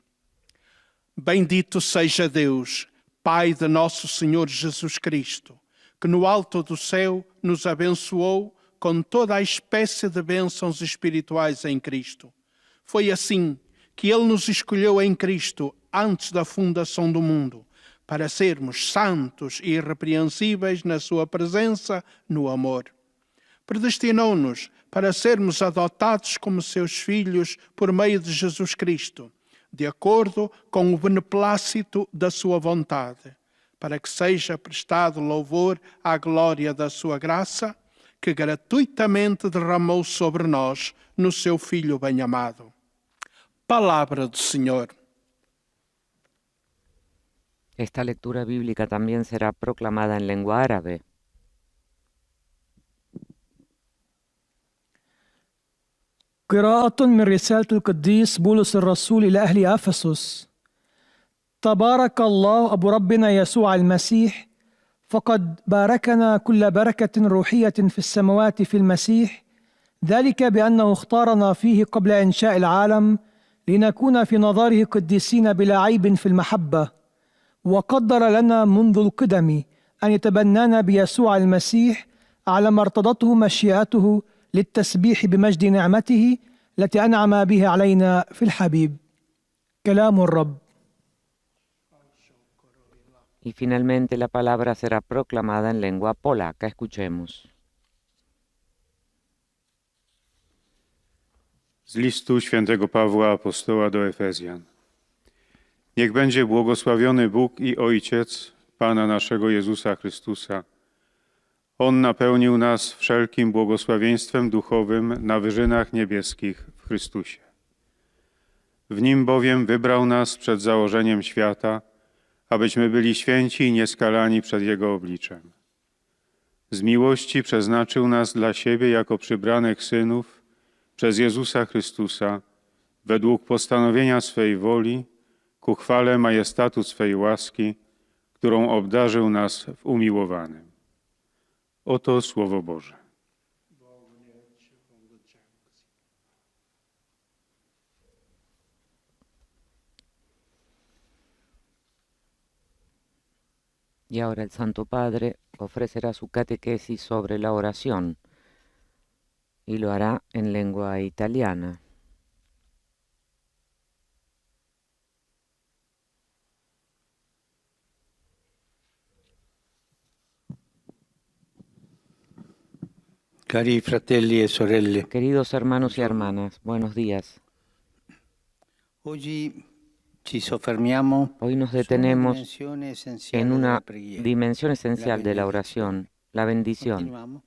Bendito seja Deus, Pai de nosso Senhor Jesus Cristo, que no alto do céu nos abençoou com toda a espécie de bênçãos espirituais em Cristo. Foi assim que Ele nos escolheu em Cristo antes da fundação do mundo, para sermos santos e irrepreensíveis na sua presença no amor. Predestinou-nos para sermos adotados como seus filhos por meio de Jesus Cristo, de acordo com o beneplácito da sua vontade, para que seja prestado louvor à glória da sua graça, que gratuitamente derramou sobre nós no seu Filho bem-amado. Palavra do Senhor. Esta lectura bíblica también será proclamada en lengua árabe. قراءة من رسالة القديس بولس الرسول إلى أهل أفسس. تبارك الله أبو ربنا يسوع المسيح، فقد باركنا كل بركة روحية في السماوات في المسيح، ذلك بأنه اختارنا فيه قبل إنشاء العالم لنكون في نظره قديسين بلا عيب في المحبة، وقدر لنا منذ القدم أن يتبنانا بيسوع المسيح على ما ارتضته مشيئته للتسبيح بمجد نعمته التي أنعم بها علينا في الحبيب. كلام الرب. Y finalmente la palabra será proclamada en lengua polaca. Escuchemos. Z listu świętego Pawła Apostoła do Efezjan. Niech będzie błogosławiony Bóg i Ojciec Pana naszego Jezusa Chrystusa. On napełnił nas wszelkim błogosławieństwem duchowym na wyżynach niebieskich w Chrystusie. W Nim bowiem wybrał nas przed założeniem świata, abyśmy byli święci i nieskalani przed Jego obliczem. Z miłości przeznaczył nas dla siebie jako przybranych synów przez Jezusa Chrystusa, według postanowienia swej woli, ku chwale majestatu swej łaski, którą obdarzył nas w umiłowanym. Oto Słowo Boże. Y ahora el Santo Padre ofrecerá su catequesis sobre la oración y lo hará en lengua italiana. Cari fratelli e sorelle, Queridos hermanos y hermanas, buenos días. oggi ci soffermiamo Hoy nos su una detenemos dimensione essenziale en della una preghiera. dimensión esencial de la benedizione. oración, la bendición. Continuiamo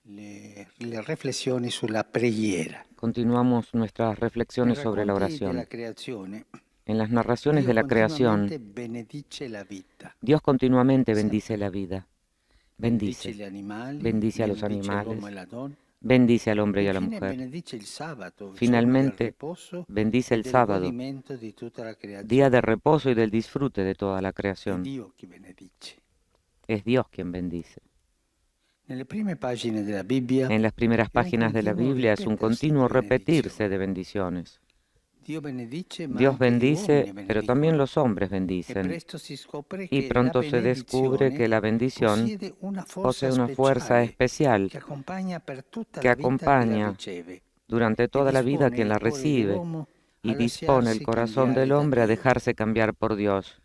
le riflessioni sulla preghiera. Continuamos nuestras reflexiones Nei sobre la racconti oración. della creazione, En las narraciones de Dio la creación, continuamente benedice la vita. Dios continuamente bendice la vida. Bendice Bendice. gli animali, Bendice a los bendice l'uomo animales, e la donna. bendice al hombre y a la Infine mujer. benedice il sabato, giorno del Finalmente, riposo bendice e el del sábado, godimento di tutta la creazione. día de reposo y del disfrute de toda la È creación. Dio chi benedice. Es Dios quien bendice. Nelle prime pagine della Bibbia, En las primeras páginas de la Biblia es un continuo repetirse de bendiciones. Dio benedice, ma Dios anche gli bendice, uomini pero también benedicono. los hombres E bendicen. presto si scopre Y che pronto la se descubre que la bendición possiede una posee forza una fuerza speciale especial che accompagna per tutta que la vita chi la acompaña riceve durante toda la vida a quien la recibe y dispone el corazón del hombre a dejarse cambiar por Dios.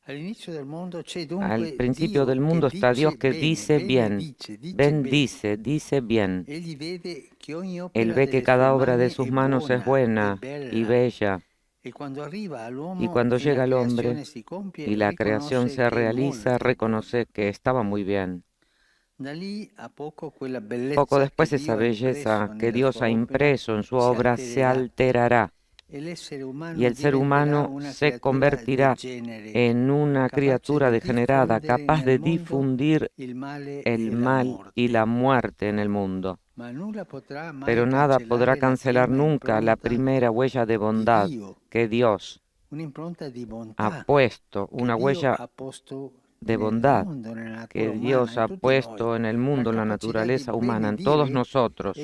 All'inizio del mondo c'è dunque Al principio Dio del mundo che está Dios que bene, dice bien, benedice, dice dice bien. bene. Egli vede che ogni opera Él ve que delle cada sue obra de mani sus è manos es buena y bella, E quando arriva all'uomo y cuando e la llega el hombre creazione si compie, y la creación riconosce se che è realiza, molto reconoce que estaba muy bien. Da lì a poco quella bellezza Poco después che esa Dio ha belleza impresso que nella Dios sua ha opera impreso en su si obra se alterará e l'essere umano y el ser diventerà humano una se creatura convertirá degenere, en una capace criatura di degenerada, diffondere capaz de nel mondo difundir il male el e la mal morte. y la muerte en el mundo. Ma nulla potrà mai Pero nada cancellare podrá la cancelar prima nunca la impronta primera huella de di bondad Dio, que Dios un'impronta di ha bontà puesto, che una Dio huella ha posto de bondad que Dios ha puesto en el mundo, en la naturaleza humana, en todos nosotros.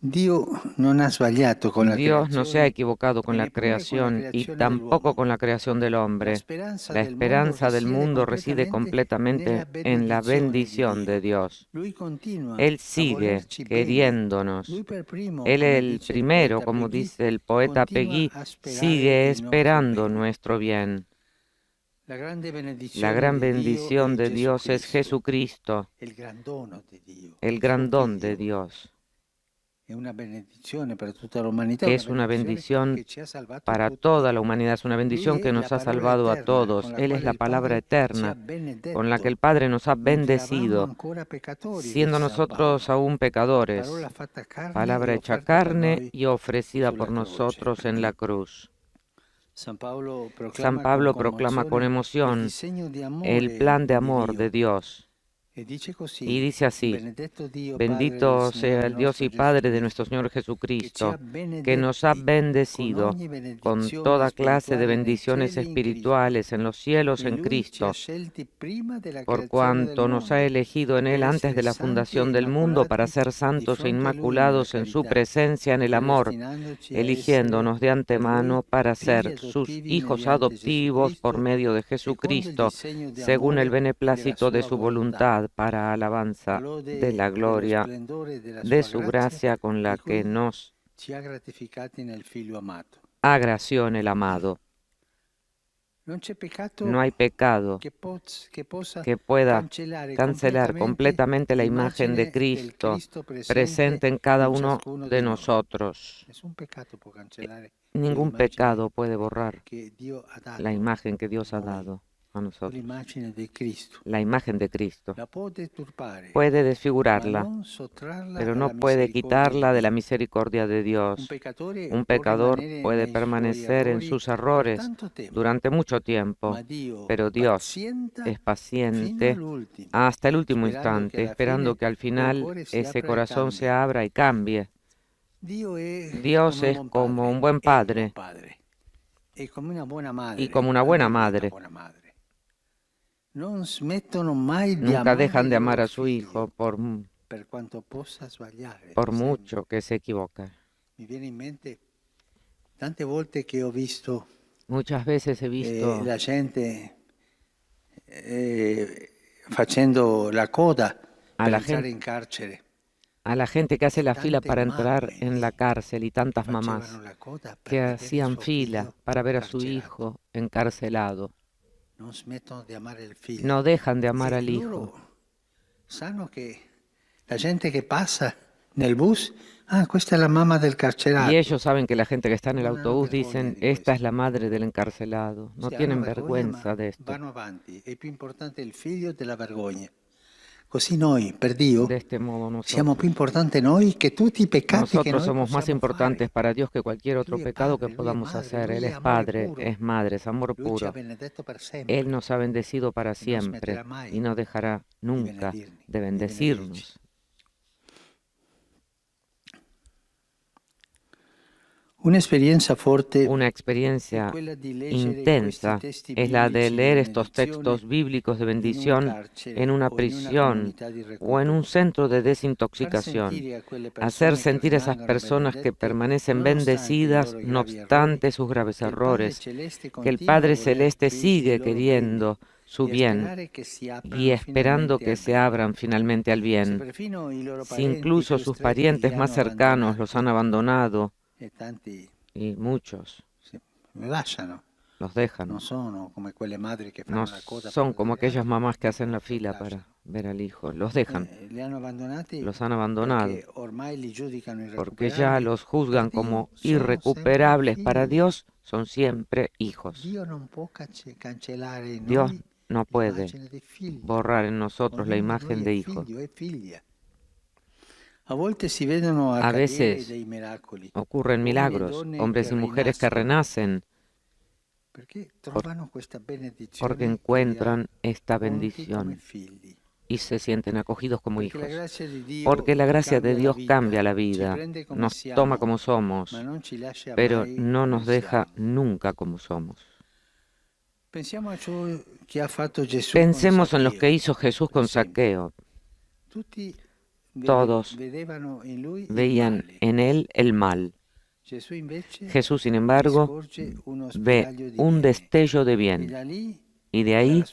Dios no se ha equivocado con la creación y tampoco con la creación del hombre. La esperanza del mundo reside completamente en la bendición de Dios. Él sigue queriéndonos. Él el primero, como dice el poeta Peggy, sigue esperando nuestro bien. La gran bendición de Dios es Jesucristo, el gran don de Dios. Es una bendición para toda la humanidad, es una bendición que nos ha salvado a todos. Él es la palabra eterna con la que el Padre nos ha bendecido, siendo nosotros aún pecadores, palabra hecha carne y ofrecida por nosotros en la cruz. San Pablo proclama con emoción el plan de amor de Dios. Y dice así: bendito sea el Dios y Padre de nuestro Señor Jesucristo, que nos ha bendecido con toda clase de bendiciones espirituales en los cielos en Cristo, por cuanto nos ha elegido en Él antes de la fundación del mundo para ser santos e inmaculados en su presencia en el amor, eligiéndonos de antemano para ser sus hijos adoptivos por medio de Jesucristo, según el beneplácito de su voluntad, para alabanza de la gloria de su gracia con la que nos agració en el amado. No hay pecado que pueda cancelar completamente la imagen de Cristo presente en cada uno de nosotros. Ningún pecado puede borrar la imagen que Dios ha dado a nosotros. La imagen de Cristo puede desfigurarla, pero no puede quitarla de la misericordia de Dios. Un pecador puede permanecer en sus errores durante mucho tiempo, pero Dios es paciente hasta el último instante, esperando que al final ese corazón se abra y cambie. Dios es como un buen padre y como una buena madre. Nunca dejan de amar a su hijo por mucho que se equivoque. Muchas veces he visto la gente facendo la coda per entrare in carcere. A la gente que hace la fila para entrar en la cárcel y tantas mamás que hacían fila para ver a su hijo encarcelado. No dejan de amar al hijo. Sanno que la gente que pasa nel bus, questa è la mamma del carcerato. Y ellos saben que la gente que está en el autobús dicen, esta es la madre del encarcelado. No tienen vergüenza de esto. Vanno avanti, è più importante il figlio della vergogna. Così noi, per Dio, de este modo siamo più importanti noi che tutti i peccati che nosotros noi somos más possiamo importantes fare. para Dios que cualquier otro pecado que podamos hacer. Él es Padre, es Madre, es amor Lui ci ha puro. benedetto per sempre. Él nos ha bendecido para siempre smetterà mai y no dejará nunca de bendecirnos. Una experiencia intensa es la de leer estos textos bíblicos de bendición en una prisión o en un centro de desintoxicación. Hacer sentir a esas personas que permanecen bendecidas no obstante sus graves errores, que el Padre Celeste sigue queriendo su bien y esperando que se abran finalmente al bien. Si incluso sus parientes más cercanos los han abandonado, y muchos los dejan. No son como aquellas mamás que hacen la fila para ver al hijo. Los dejan. Los han abandonado porque ya los juzgan como irrecuperables. Para Dios son siempre hijos. Dios no puede borrar en nosotros la imagen de hijo. A veces ocurren milagros, hombres y mujeres que renacen porque encuentran esta bendición y se sienten acogidos como hijos. Porque la gracia de Dios cambia la vida, nos toma como somos, pero no nos deja nunca como somos. Pensemos en lo que hizo Jesús con Zaqueo. Todos veían en él el mal. Jesús, sin embargo, ve un destello de bien, y de ahí,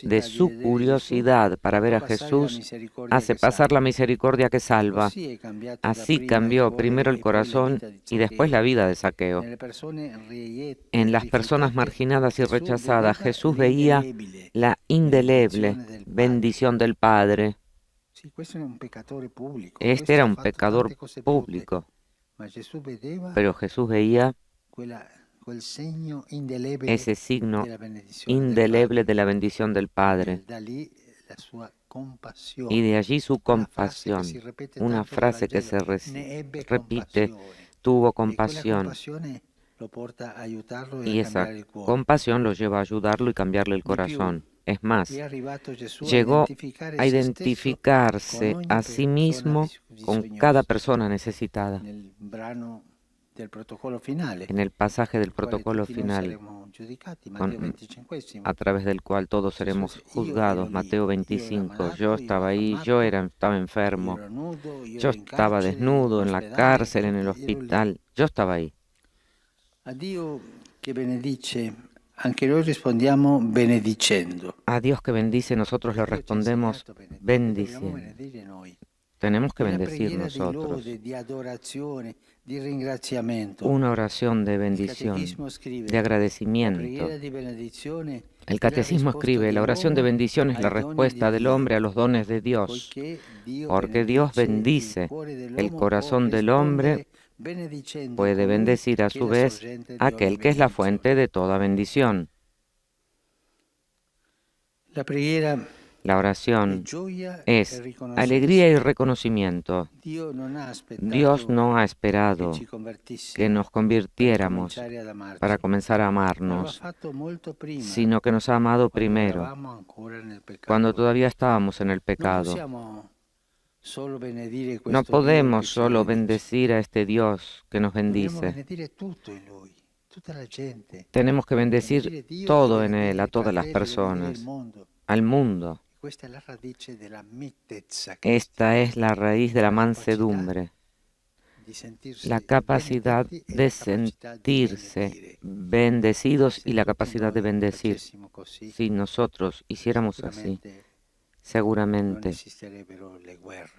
de su curiosidad para ver a Jesús, hace pasar la misericordia que salva. Así cambió primero el corazón y después la vida de Zaqueo. En las personas marginadas y rechazadas, Jesús veía la indeleble bendición del Padre. Este era un pecador público, pero Jesús veía ese signo indeleble de la bendición del Padre. Y de allí su compasión, una frase que se repite, tuvo compasión. Y esa compasión lo lleva a ayudarlo y cambiarle el corazón. Es más, llegó a identificarse a sí mismo con cada persona necesitada. En el pasaje del protocolo final, a través del cual todos seremos juzgados, Mateo 25, yo estaba ahí, estaba enfermo, yo estaba desnudo en la cárcel, en el hospital, yo estaba ahí. A Dio que benedice, anche noi rispondiamo benedicendo. A Dios que bendice, nosotros le respondemos bendiciendo. Tenemos que bendecir nosotros. Una oración de bendición, de agradecimiento. El Catecismo escribe, la oración de bendición es la respuesta del hombre a los dones de Dios, porque Dios bendice el corazón del hombre, puede bendecir a su vez aquel que es la fuente de toda bendición. La oración es alegría y reconocimiento. Dios no ha esperado que nos convirtiéramos para comenzar a amarnos, sino que nos ha amado primero, cuando todavía estábamos en el pecado. No podemos solo bendecir a este Dios que nos bendice. Tenemos que bendecir todo en Él, a todas las personas, al mundo. Esta es la raíz de la mansedumbre, la capacidad de sentirse bendecidos y la capacidad de bendecir. Si nosotros hiciéramos así, seguramente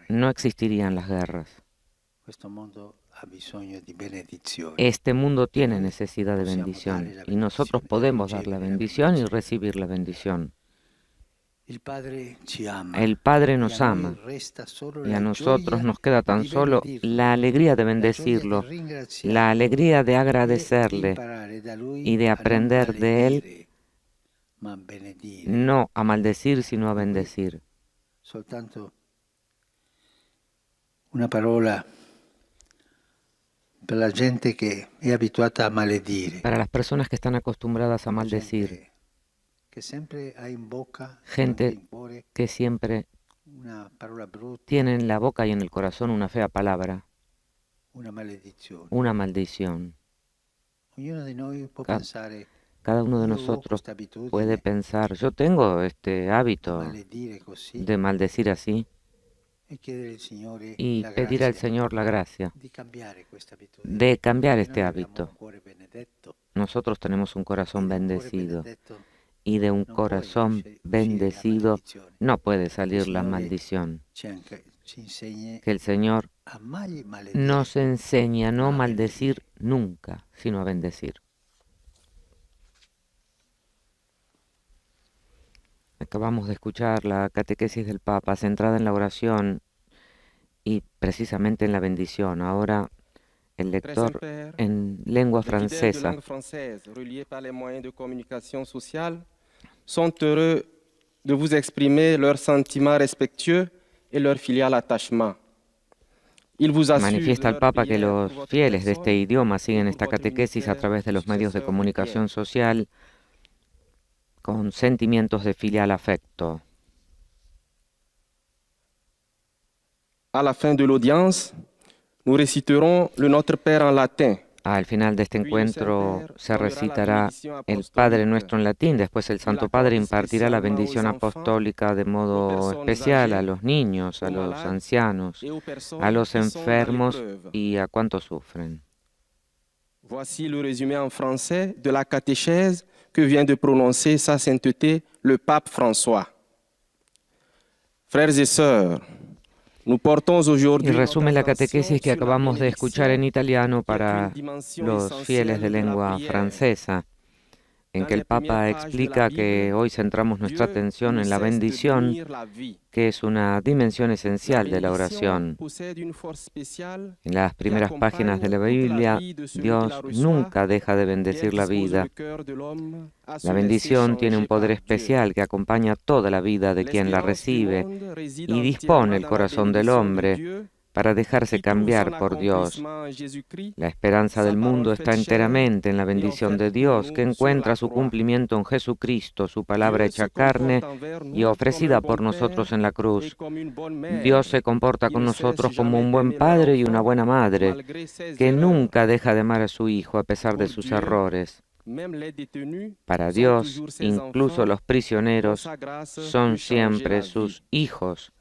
no existirían las guerras. Este mundo tiene necesidad de bendición y nosotros podemos dar la bendición y recibir la bendición. El Padre nos ama y a nosotros nos queda tan solo la alegría de bendecirlo, la alegría de agradecerle y de aprender de Él, no a maldecir, sino a bendecir. Una parola per la gente che è abituata a maledire. Para las personas que están acostumbradas a maldecir, gente que siempre tiene en la boca y en el corazón una fea palabra, una maldición. Cada uno de nosotros puede pensar, yo tengo este hábito de maldecir así, y pedir al Señor la gracia de cambiar este hábito. Nosotros tenemos un corazón bendecido y de un corazón bendecido no puede salir la maldición. Que el Señor nos enseña a no maldecir nunca, sino a bendecir. Acabamos de escuchar la catequesis del Papa centrada en la oración y precisamente en la bendición. Ahora el lector en lengua francesa. Reliés par les moyens de communication sociale, sont heureux de vous exprimer leurs sentiments respectueux et leur filial attachement. Manifiesta el Papa que los fieles de este idioma siguen esta catequesis a través de los medios de comunicación social con sentimientos de filial afecto. À la fin de l'audience, nous réciterons le Notre Père en latin, Al final de este encuentro se recitará el Padre Nuestro en latín, después el Santo Padre impartirá la bendición apostólica de modo especial a los niños, a los ancianos, a los enfermos y a cuantos sufren. Voici le résumé en français de la catéchèse que vient de prononcer Sa Sainteté le Pape François. Frères et sœurs, y resume la catequesis que acabamos de escuchar en italiano para los fieles de lengua francesa, en que el Papa explica que hoy centramos nuestra atención en la bendición, que es una dimensión esencial de la oración. En las primeras páginas de la Biblia, Dios nunca deja de bendecir la vida. La bendición tiene un poder especial que acompaña toda la vida de quien la recibe y dispone el corazón del hombre para dejarse cambiar por Dios. La esperanza del mundo está enteramente en la bendición de Dios, que encuentra su cumplimiento en Jesucristo, su palabra hecha carne y ofrecida por nosotros en la cruz. Dios se comporta con nosotros como un buen padre y una buena madre, que nunca deja de amar a su hijo a pesar de sus errores. Para Dios, incluso los prisioneros son siempre sus hijos,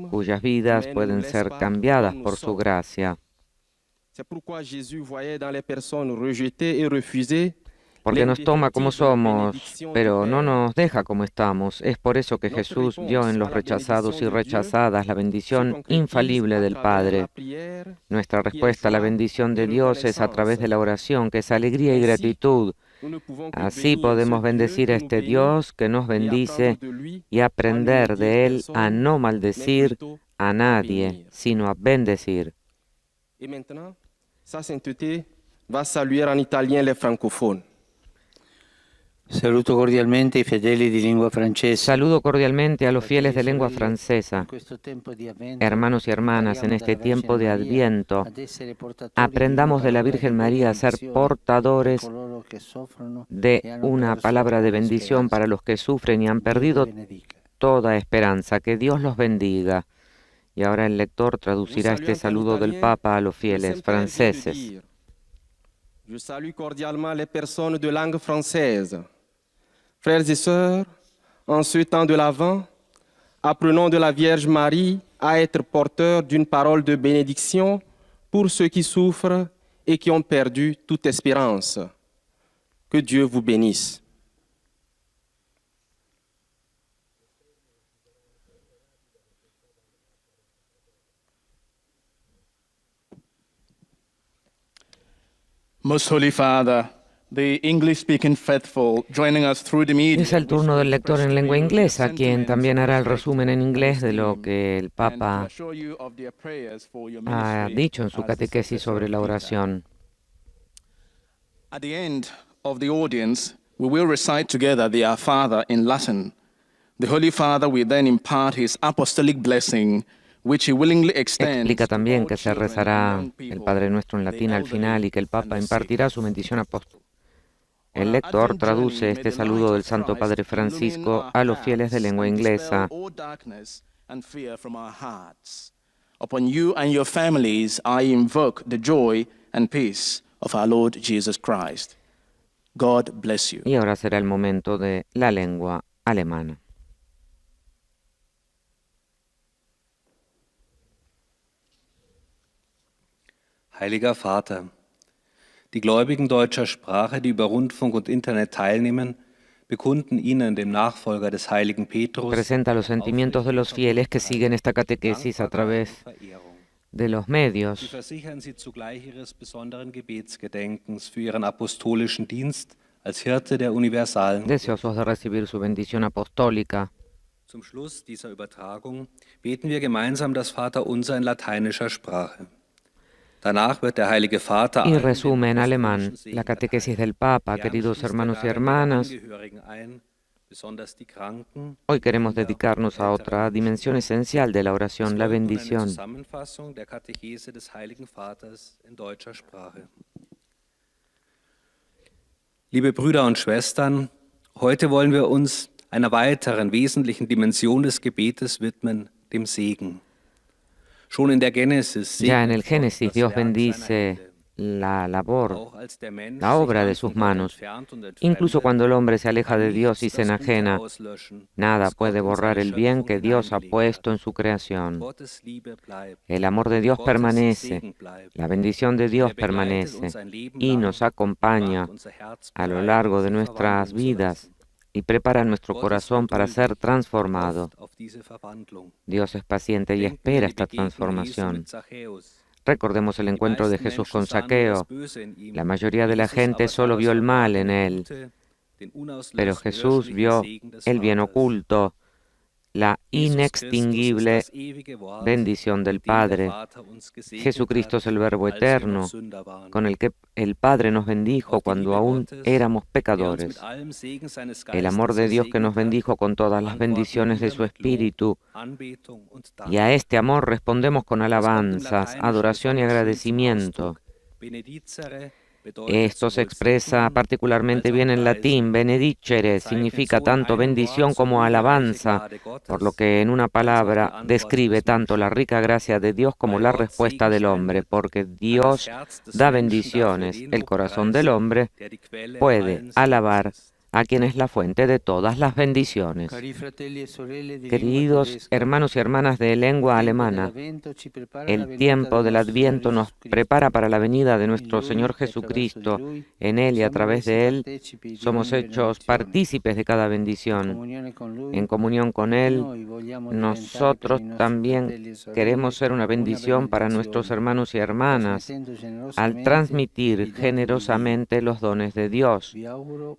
cuyas vidas pueden ser cambiadas por su gracia. Porque nos toma como somos, pero no nos deja como estamos. Es por eso que Jesús vio en los rechazados y rechazadas la bendición infalible del Padre. Nuestra respuesta a la bendición de Dios es a través de la oración, que es alegría y gratitud. Así podemos bendecir a este Dios que nos bendice y aprender de Él a no maldecir a nadie, sino a bendecir. Y maintenant, Sa Sainteté va saluer en italien les francophones. Saludo cordialmente Saludo cordialmente a los fieles de lengua francesa. Hermanos y hermanas, en este tiempo de Adviento, aprendamos de la Virgen María a ser portadores de una palabra de bendición para los que sufren y han perdido toda esperanza. Que Dios los bendiga. Y ahora el lector traducirá este saludo del Papa a los fieles franceses. Je salue cordialement les personnes de langue française. Frères et sœurs, en ce temps de l'Avent, apprenons de la Vierge Marie à être porteurs d'une parole de bénédiction pour ceux qui souffrent et qui ont perdu toute espérance. Que Dieu vous bénisse. Most Holy Father, the English-speaking faithful joining us through the media. Es el turno del lector en lengua inglesa, quien también hará el resumen en inglés de lo que el Papa ha dicho en su catequesis sobre la oración. At the end of the audience, we will recite together the Our Father in Latin. The Holy Father will then impart his apostolic blessing, which he willingly extends. Explica también que se rezará el Padre Nuestro en latín al final y que el Papa impartirá su bendición apostólica. El lector traduce este saludo del Santo Padre Francisco a los fieles de lengua inglesa. Upon you and your families I invoke the joy and peace of our Lord Jesus Christ. God bless you. Y ahora será el momento de la lengua alemana. Heiliger Vater, die Gläubigen deutscher Sprache, die über Rundfunk und Internet teilnehmen, bekunden Ihnen, dem Nachfolger des heiligen Petrus, presenta los sentimientos de los fieles que siguen esta catequesis a través de los medios. Sie versichern Sie zugleich Ihres besonderen Gebetsgedenkens für Ihren apostolischen Dienst als Hirte der universalen. Deseosos de recibir su bendición apostólica. Zum Schluss dieser Übertragung beten wir gemeinsam das Vaterunser in lateinischer Sprache. Danach wird der Heilige Vater Y resume en alemán la catequesis del Papa. Queridos hermanos y hermanas, hoy queremos dedicarnos a otra dimensión esencial de la oración, la bendición. Liebe Brüder und Schwestern, heute wollen wir uns einer weiteren wesentlichen Dimension des Gebetes widmen, dem Segen. Ya en el Génesis Dios bendice la labor, la obra de sus manos. Incluso cuando el hombre se aleja de Dios y se enajena, nada puede borrar el bien que Dios ha puesto en su creación. El amor de Dios permanece, la bendición de Dios permanece y nos acompaña a lo largo de nuestras vidas y prepara nuestro corazón para ser transformado. Dios es paciente y espera esta transformación. Recordemos el encuentro de Jesús con Zaqueo. La mayoría de la gente solo vio el mal en él, pero Jesús vio el bien oculto, la inextinguible bendición del Padre. Jesucristo es el Verbo eterno, con el que el Padre nos bendijo cuando aún éramos pecadores. El amor de Dios que nos bendijo con todas las bendiciones de su Espíritu. Y a este amor respondemos con alabanzas, adoración y agradecimiento. Esto se expresa particularmente bien en latín. Benedicere significa tanto bendición como alabanza, por lo que en una palabra describe tanto la rica gracia de Dios como la respuesta del hombre, porque Dios da bendiciones. El corazón del hombre puede alabar a quien es la fuente de todas las bendiciones. Queridos hermanos y hermanas de lengua alemana, el tiempo del Adviento nos prepara para la venida de nuestro Señor Jesucristo. En Él y a través de Él somos hechos partícipes de cada bendición. En comunión con Él, nosotros también queremos ser una bendición para nuestros hermanos y hermanas al transmitir generosamente los dones de Dios.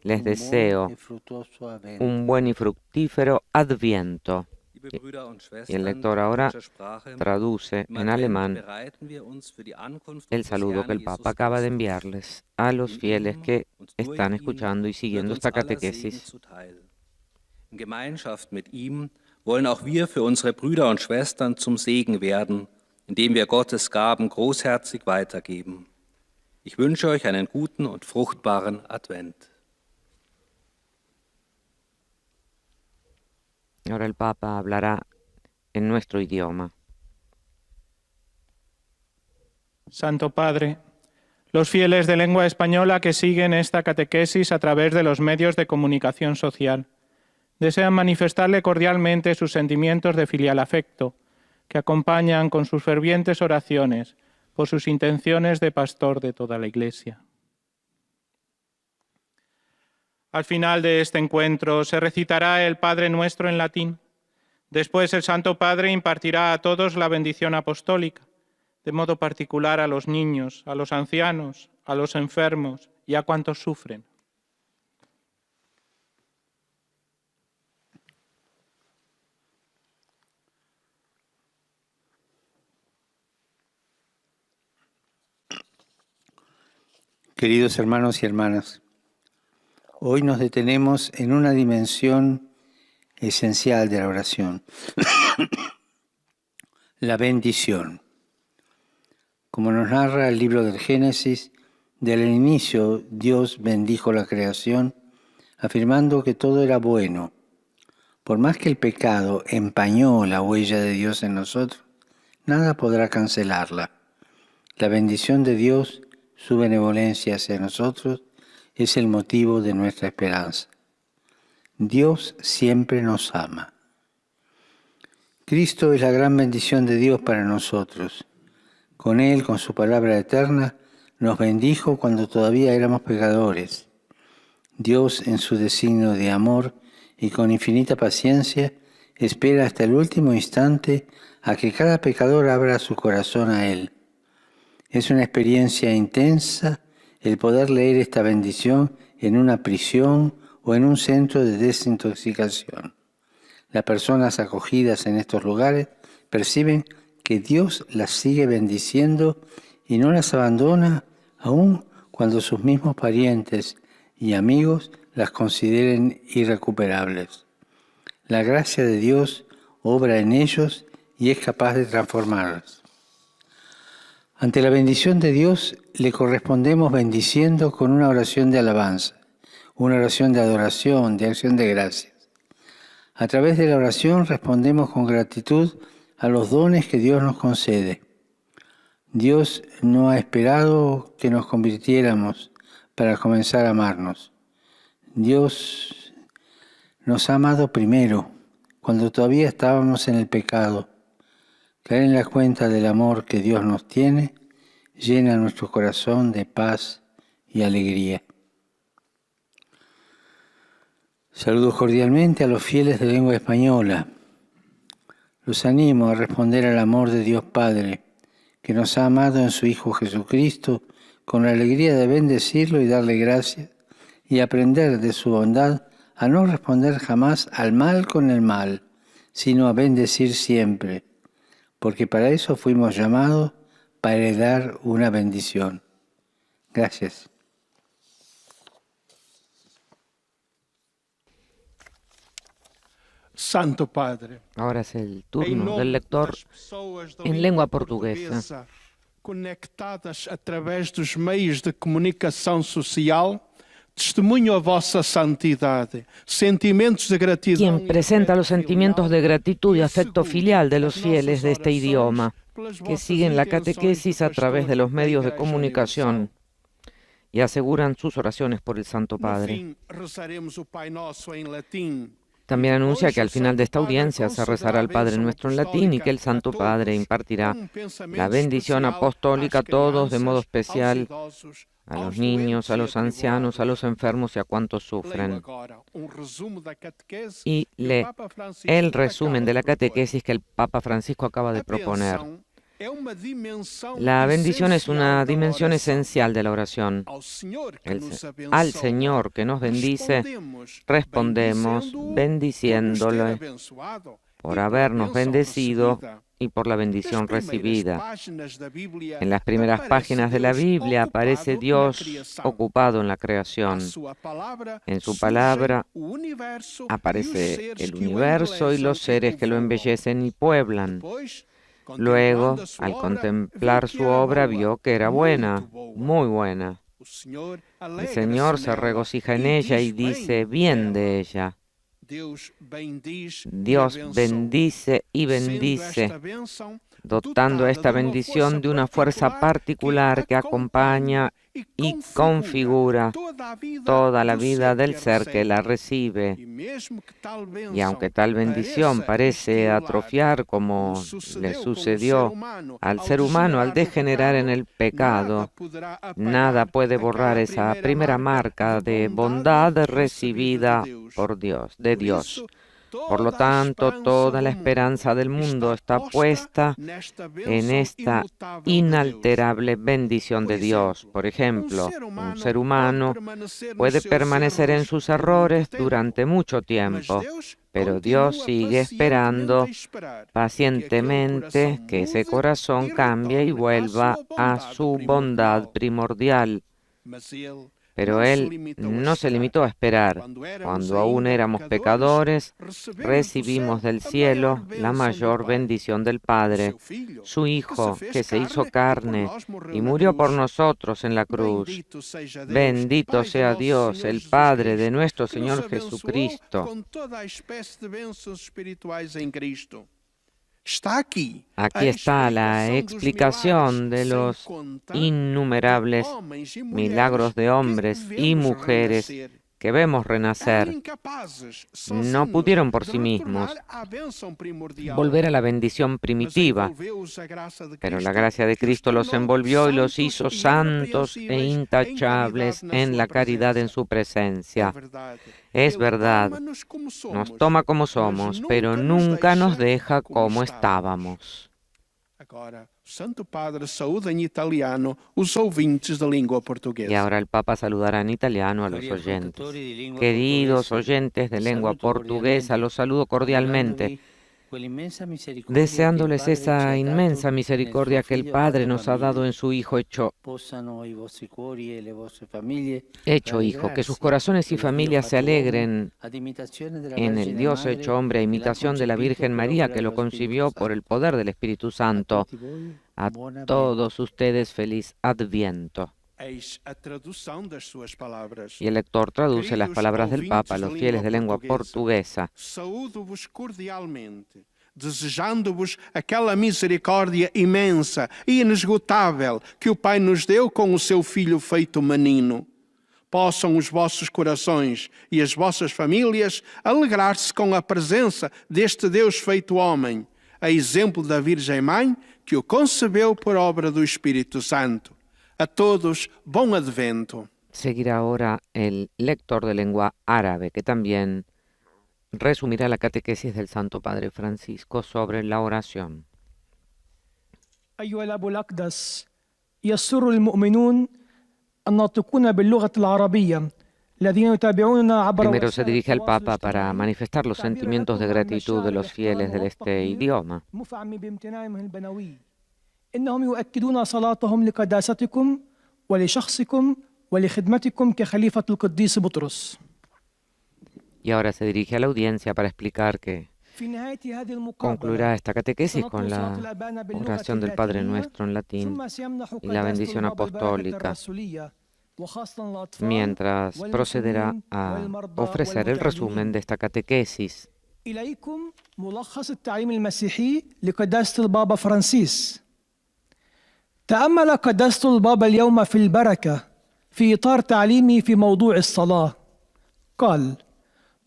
Les deseo un buen y fructífero Adviento. Y el lector ahora traduce en alemán el saludo que el Papa acaba de enviarles a los fieles que están escuchando y siguiendo esta catequesis. In Gemeinschaft mit ihm wollen auch wir für unsere Brüder und Schwestern zum Segen werden, indem wir Gottes Gaben großherzig weitergeben. Ich wünsche euch einen guten und fruchtbaren Advent. Ahora el Papa hablará en nuestro idioma. Santo Padre, los fieles de lengua española que siguen esta catequesis a través de los medios de comunicación social desean manifestarle cordialmente sus sentimientos de filial afecto, que acompañan con sus fervientes oraciones por sus intenciones de pastor de toda la Iglesia. Al final de este encuentro se recitará el Padre Nuestro en latín. Después el Santo Padre impartirá a todos la bendición apostólica, de modo particular a los niños, a los ancianos, a los enfermos y a cuantos sufren. Queridos hermanos y hermanas, hoy nos detenemos en una dimensión esencial de la oración, la bendición. Como nos narra el libro del Génesis, del inicio Dios bendijo la creación, afirmando que todo era bueno. Por más que el pecado empañó la huella de Dios en nosotros, nada podrá cancelarla. La bendición de Dios, su benevolencia hacia nosotros, es el motivo de nuestra esperanza. Dios siempre nos ama. Cristo es la gran bendición de Dios para nosotros. Con Él, con su palabra eterna, nos bendijo cuando todavía éramos pecadores. Dios, en su designio de amor y con infinita paciencia, espera hasta el último instante a que cada pecador abra su corazón a Él. Es una experiencia intensa el poder leer esta bendición en una prisión o en un centro de desintoxicación. Las personas acogidas en estos lugares perciben que Dios las sigue bendiciendo y no las abandona aun cuando sus mismos parientes y amigos las consideren irrecuperables. La gracia de Dios obra en ellos y es capaz de transformarlas. Ante la bendición de Dios le correspondemos bendiciendo con una oración de alabanza, una oración de adoración, de acción de gracias. A través de la oración respondemos con gratitud a los dones que Dios nos concede. Dios no ha esperado que nos convirtiéramos para comenzar a amarnos. Dios nos ha amado primero, cuando todavía estábamos en el pecado. Caer en la cuenta del amor que Dios nos tiene llena nuestro corazón de paz y alegría. Saludo cordialmente a los fieles de lengua española. Los animo a responder al amor de Dios Padre, que nos ha amado en su Hijo Jesucristo, con la alegría de bendecirlo y darle gracias, y aprender de su bondad a no responder jamás al mal con el mal, sino a bendecir siempre, porque para eso fuimos llamados, para heredar una bendición. Gracias. Santo Padre, Ahora es el turno del lector en lengua portuguesa. conectadas através dos meios de comunicação social, testemunho a vossa santidade, sentimentos de gratidão. Quien presenta los sentimientos de gratitud y afecto filial de los fieles de este idioma, que siguen la catequesis a través de los medios de comunicación y aseguran sus oraciones por el Santo Padre. Rezaremos o Pai Nosso em latim. También anuncia que al final de esta audiencia se rezará al Padre Nuestro en latín y que el Santo Padre impartirá la bendición apostólica a todos, de modo especial a los niños, a los ancianos, a los enfermos y a cuantos sufren. Y lee el resumen de la catequesis que el Papa Francisco acaba de proponer. La bendición es una dimensión esencial de la oración. Al Señor que nos bendice, respondemos bendiciéndole por habernos bendecido y por la bendición recibida. En las primeras páginas de la Biblia aparece Dios ocupado en la creación. En su palabra aparece el universo y los seres que lo embellecen y pueblan. Luego, al contemplar su obra, vio que era buena, muy buena. El Señor se regocija en ella y dice bien de ella. Dios bendice y bendice, dotando a esta bendición de una fuerza particular que acompaña y configura toda la vida del ser que la recibe. Y aunque tal bendición parece atrofiar, como le sucedió al ser humano al degenerar en el pecado, nada puede borrar esa primera marca de bondad recibida por Dios, de Dios. Por lo tanto, toda la esperanza del mundo está puesta en esta inalterable bendición de Dios. Por ejemplo, un ser humano puede permanecer en sus errores durante mucho tiempo, pero Dios sigue esperando pacientemente que ese corazón cambie y vuelva a su bondad primordial. Pero Él no se limitó a esperar. Cuando aún éramos pecadores, recibimos del cielo la mayor bendición del Padre, su Hijo, que se hizo carne y murió por nosotros en la cruz. Bendito sea Dios, el Padre de nuestro Señor Jesucristo. Aquí está la explicación de los innumerables milagros de hombres y mujeres que vemos renacer. No pudieron por sí mismos volver a la bendición primitiva, pero la gracia de Cristo los envolvió y los hizo santos e intachables en la caridad en su presencia. Es verdad, nos toma como somos, pero nunca nos deja como estábamos. Santo Padre saúda en italiano os ouvintes de língua portuguesa. Y ahora el Papa saludará en italiano a los oyentes. Queridos oyentes de lengua portuguesa, los saludo cordialmente, deseándoles esa inmensa misericordia que el Padre nos ha dado en su Hijo hecho Hijo, que sus corazones y familias se alegren en el Dios hecho hombre a imitación de la Virgen María, que lo concibió por el poder del Espíritu Santo. A todos ustedes feliz Adviento. Y el lector traduce las palabras del Papa a los fieles de lengua portuguesa. desejando-vos aquela misericórdia imensa e inesgotável que o Pai nos deu com o seu Filho feito menino. Possam os vossos corações e as vossas famílias alegrar-se com a presença deste Deus feito homem, a exemplo da Virgem Mãe, que o concebeu por obra do Espírito Santo. A todos, bom advento. Seguirá ahora el lector de lengua árabe, que también resumirá la catequesis del Santo Padre Francisco sobre la oración. أيها الأب الأقدس يسر المؤمنون الناطقون باللغة العربية الذين يتابعوننا عبر Primero se dirige al Papa para manifestar los sentimientos de gratitud de los fieles de este idioma. مفعم بامتنانهم البنوي إنهم يؤكدون صلاتهم لقداستكم ولشخصكم ولخدمتكم كخليفة القديس بطرس. Y ahora se dirige a la audiencia para explicar que concluirá esta catequesis con la oración del Padre Nuestro en latín y la bendición apostólica, mientras procederá a ofrecer el resumen de esta catequesis. إليكم ملخص التعليم المسيحي لقداسة البابا فرانسيس. تأمل قداسة البابا اليوم في البركة في إطار تعليمي في موضوع الصلاة. قال: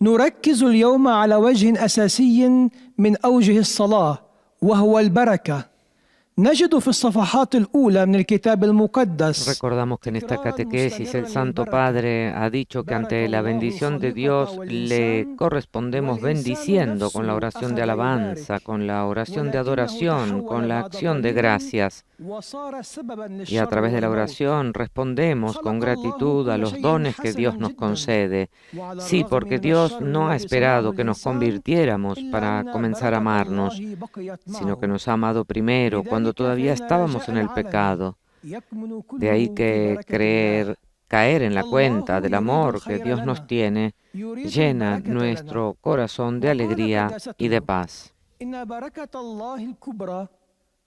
نركز اليوم على وجه أساسي من أوجه الصلاة وهو البركة. نجد في الصفحات الأولى من الكتاب المقدس. Recordamos que en esta catequesis el Santo Padre ha dicho que ante la bendición de Dios le correspondemos bendiciendo con la oración de alabanza, con la oración de adoración, con la acción de gracias. Y a través de la oración respondemos con gratitud a los dones que Dios nos concede. Sí, porque Dios no ha esperado que nos convirtiéramos para comenzar a amarnos, sino que nos ha amado primero, cuando todavía estábamos en el pecado. De ahí que caer en la cuenta del amor que Dios nos tiene llena nuestro corazón de alegría y de paz.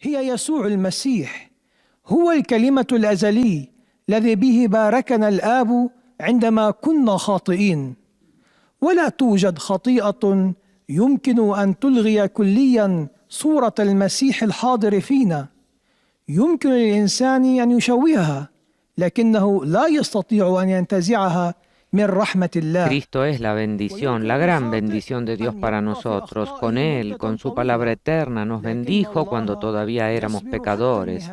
هي يسوع المسيح هو الكلمة الأزلي الذي به باركنا الآب عندما كنا خاطئين. ولا توجد خطيئة يمكن أن تلغي كليا صورة المسيح الحاضر فينا. يمكن للإنسان أن يشوهها لكنه لا يستطيع أن ينتزعها. Cristo es la bendición, la gran bendición de Dios para nosotros. Con Él, con su palabra eterna, nos bendijo cuando todavía éramos pecadores.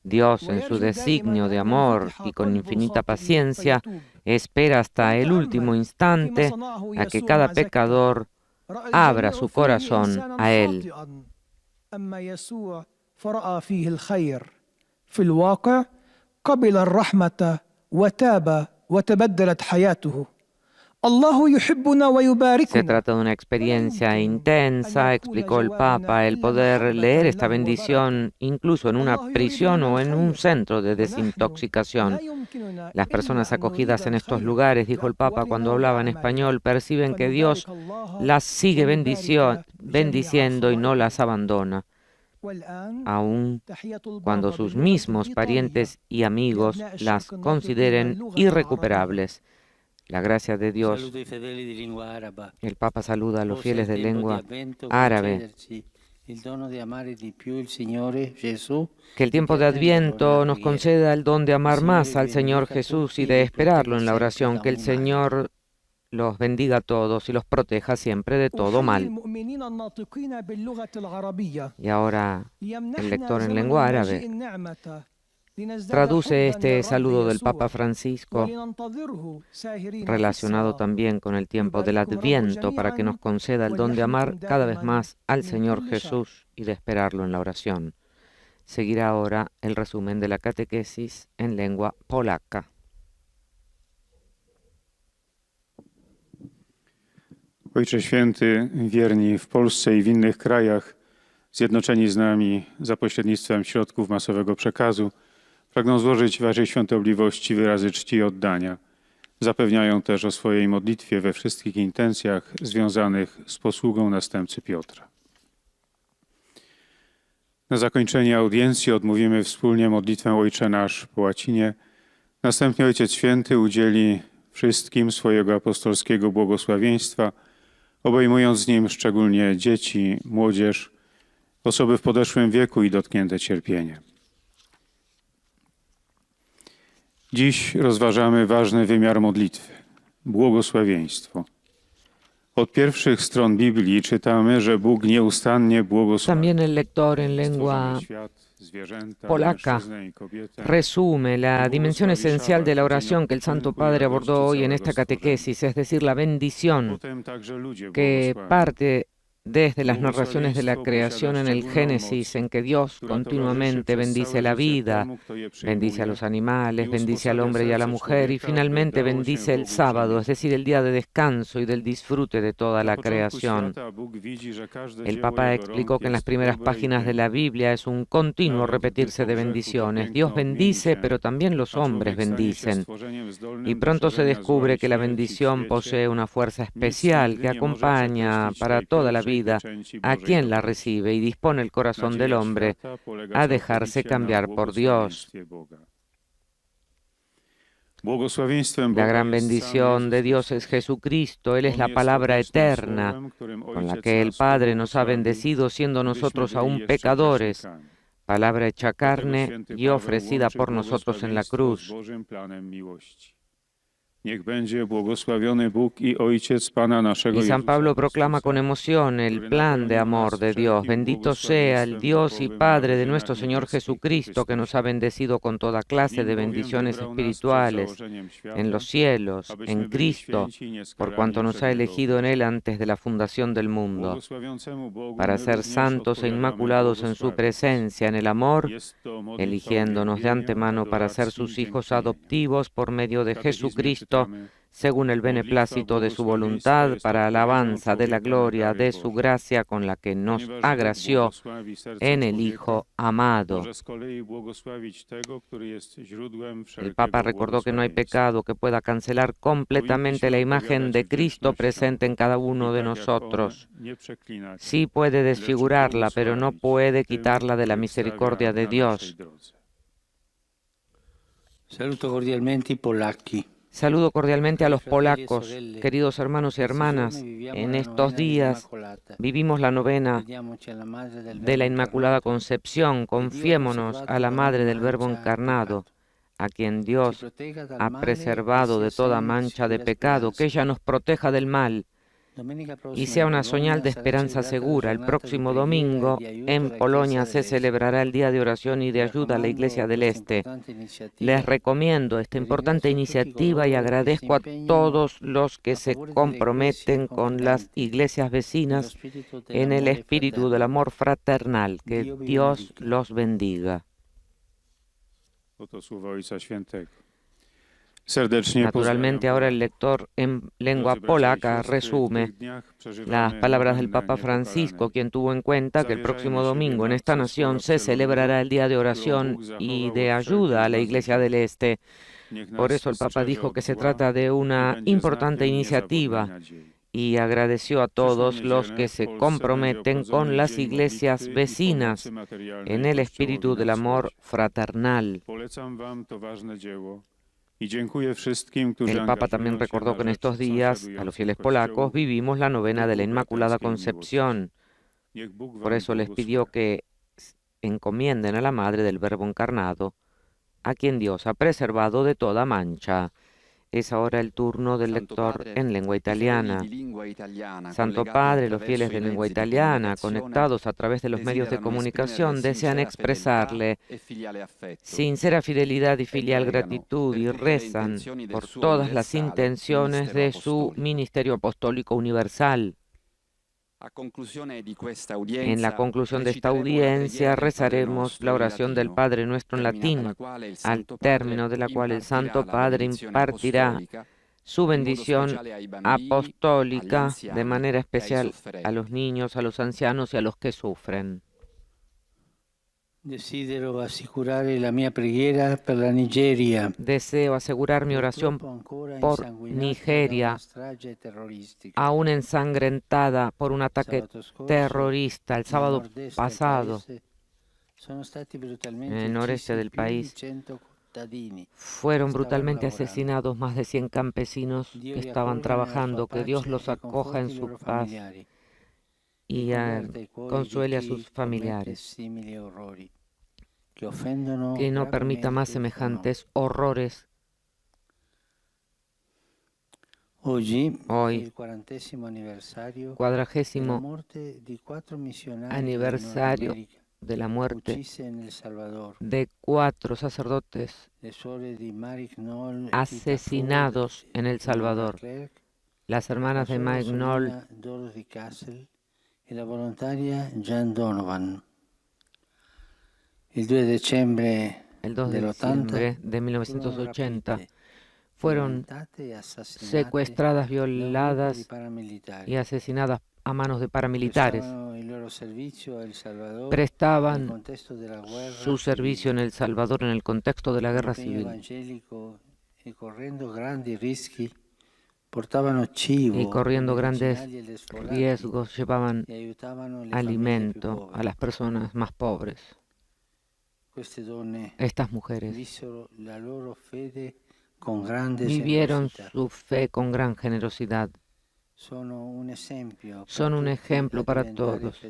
Dios, en su designio de amor y con infinita paciencia, espera hasta el último instante a que cada pecador abra su corazón a Él. Se trata de una experiencia intensa, explicó el Papa, el poder leer esta bendición incluso en una prisión o en un centro de desintoxicación. Las personas acogidas en estos lugares, dijo el Papa cuando hablaba en español, perciben que Dios las sigue bendiciendo y no las abandona, aun cuando sus mismos parientes y amigos las consideren irrecuperables. La gracia de Dios. El Papa saluda a los fieles de lengua árabe. Que el tiempo de Adviento nos conceda el don de amar más al Señor Jesús y de esperarlo en la oración. Que el Señor los bendiga a todos y los proteja siempre de todo mal. Y ahora el lector en lengua árabe traduce este saludo del Papa Francisco, relacionado también con el tiempo del Adviento, para que nos conceda el don de amar cada vez más al Señor Jesús y de esperarlo en la oración. Seguirá ahora el resumen de la catequesis en lengua polaca. Ojcze Święty, wierni w Polsce i w innych krajach, zjednoczeni z nami za pośrednictwem środków masowego przekazu, pragną złożyć Waszej świątobliwości wyrazy czci i oddania. Zapewniają też o swojej modlitwie we wszystkich intencjach związanych z posługą następcy Piotra. Na zakończenie audiencji odmówimy wspólnie modlitwę Ojcze Nasz po łacinie. Następnie Ojciec Święty udzieli wszystkim swojego apostolskiego błogosławieństwa, obejmując z nim szczególnie dzieci, młodzież osoby w podeszłym wieku i dotknięte cierpieniem. Dziś rozważamy ważny wymiar modlitwy – błogosławieństwo. Od pierwszych stron Biblii czytamy, że Bóg nieustannie błogosławi. También el lector en lengua polaca resume la dimensión esencial de la oración que el Santo Padre abordó hoy en esta catequesis, es decir, la bendición que parte desde las narraciones de la creación en el Génesis, en que Dios continuamente bendice la vida, bendice a los animales, bendice al hombre y a la mujer y finalmente bendice el sábado, es decir, el día de descanso y del disfrute de toda la creación. El Papa explicó que en las primeras páginas de la Biblia es un continuo repetirse de bendiciones. Dios bendice, pero también los hombres bendicen. Y pronto se descubre que la bendición posee una fuerza especial que acompaña para toda la vida a quien la recibe y dispone el corazón del hombre a dejarse cambiar por Dios. La gran bendición de Dios es Jesucristo. Él es la palabra eterna con la que el Padre nos ha bendecido siendo nosotros aún pecadores, palabra hecha carne y ofrecida por nosotros en la cruz. Y San Pablo proclama con emoción el plan de amor de Dios. Bendito sea el Dios y Padre de nuestro Señor Jesucristo, que nos ha bendecido con toda clase de bendiciones espirituales en los cielos, en Cristo, por cuanto nos ha elegido en Él antes de la fundación del mundo, para ser santos e inmaculados en su presencia, en el amor, eligiéndonos de antemano para ser sus hijos adoptivos por medio de Jesucristo, según el beneplácito de su voluntad, para alabanza de la gloria de su gracia con la que nos agració en el Hijo amado. El Papa recordó que no hay pecado que pueda cancelar completamente la imagen de Cristo presente en cada uno de nosotros. Sí puede desfigurarla, pero no puede quitarla de la misericordia de Dios. Saluto cordialmente i polacchi. Saludo cordialmente a los polacos, queridos hermanos y hermanas. En estos días vivimos la novena de la Inmaculada Concepción. Confiémonos a la Madre del Verbo encarnado, a quien Dios ha preservado de toda mancha de pecado, que ella nos proteja del mal y sea una señal de esperanza segura. El próximo domingo en Polonia se celebrará el Día de Oración y de Ayuda a la Iglesia del Este. Les recomiendo esta importante iniciativa y agradezco a todos los que se comprometen con las iglesias vecinas en el espíritu del amor fraternal. Que Dios los bendiga. Naturalmente, ahora el lector en lengua polaca resume las palabras del Papa Francisco, quien tuvo en cuenta que el próximo domingo en esta nación se celebrará el Día de Oración y de Ayuda a la Iglesia del Este. Por eso el Papa dijo que se trata de una importante iniciativa y agradeció a todos los que se comprometen con las iglesias vecinas en el espíritu del amor fraternal. El Papa también recordó que en estos días, a los fieles polacos, vivimos la novena de la Inmaculada Concepción. Por eso les pidió que encomienden a la Madre del Verbo encarnado, a quien Dios ha preservado de toda mancha. Es ahora el turno del lector en lengua italiana. Santo Padre, los fieles de lengua italiana, conectados a través de los medios de comunicación, desean expresarle sincera fidelidad y filial gratitud y rezan por todas las intenciones de su ministerio apostólico universal. En la conclusión de esta audiencia rezaremos la oración del Padre Nuestro en latín, al término de la cual el Santo Padre impartirá su bendición apostólica de manera especial a los niños, a los ancianos y a los que sufren. Deseo asegurar mi oración por Nigeria, aún ensangrentada por un ataque terrorista el sábado pasado en el noreste del país. Fueron brutalmente asesinados más de 100 campesinos que estaban trabajando. Que Dios los acoja en su paz y consuele a sus familiares. Que no permita más semejantes horrores. Hoy, 40º aniversario de la muerte de 4 sacerdotes asesinados en El Salvador, las hermanas de Mike Knoll y la voluntaria Jan Donovan. El 2 de diciembre de 1980 fueron secuestradas, violadas y asesinadas a manos de paramilitares. Prestaban su servicio en El Salvador en el contexto de la guerra civil. Y corriendo grandes riesgos, llevaban alimento a las personas más pobres. Estas mujeres vivieron su fe con gran generosidad. Son un ejemplo para todos.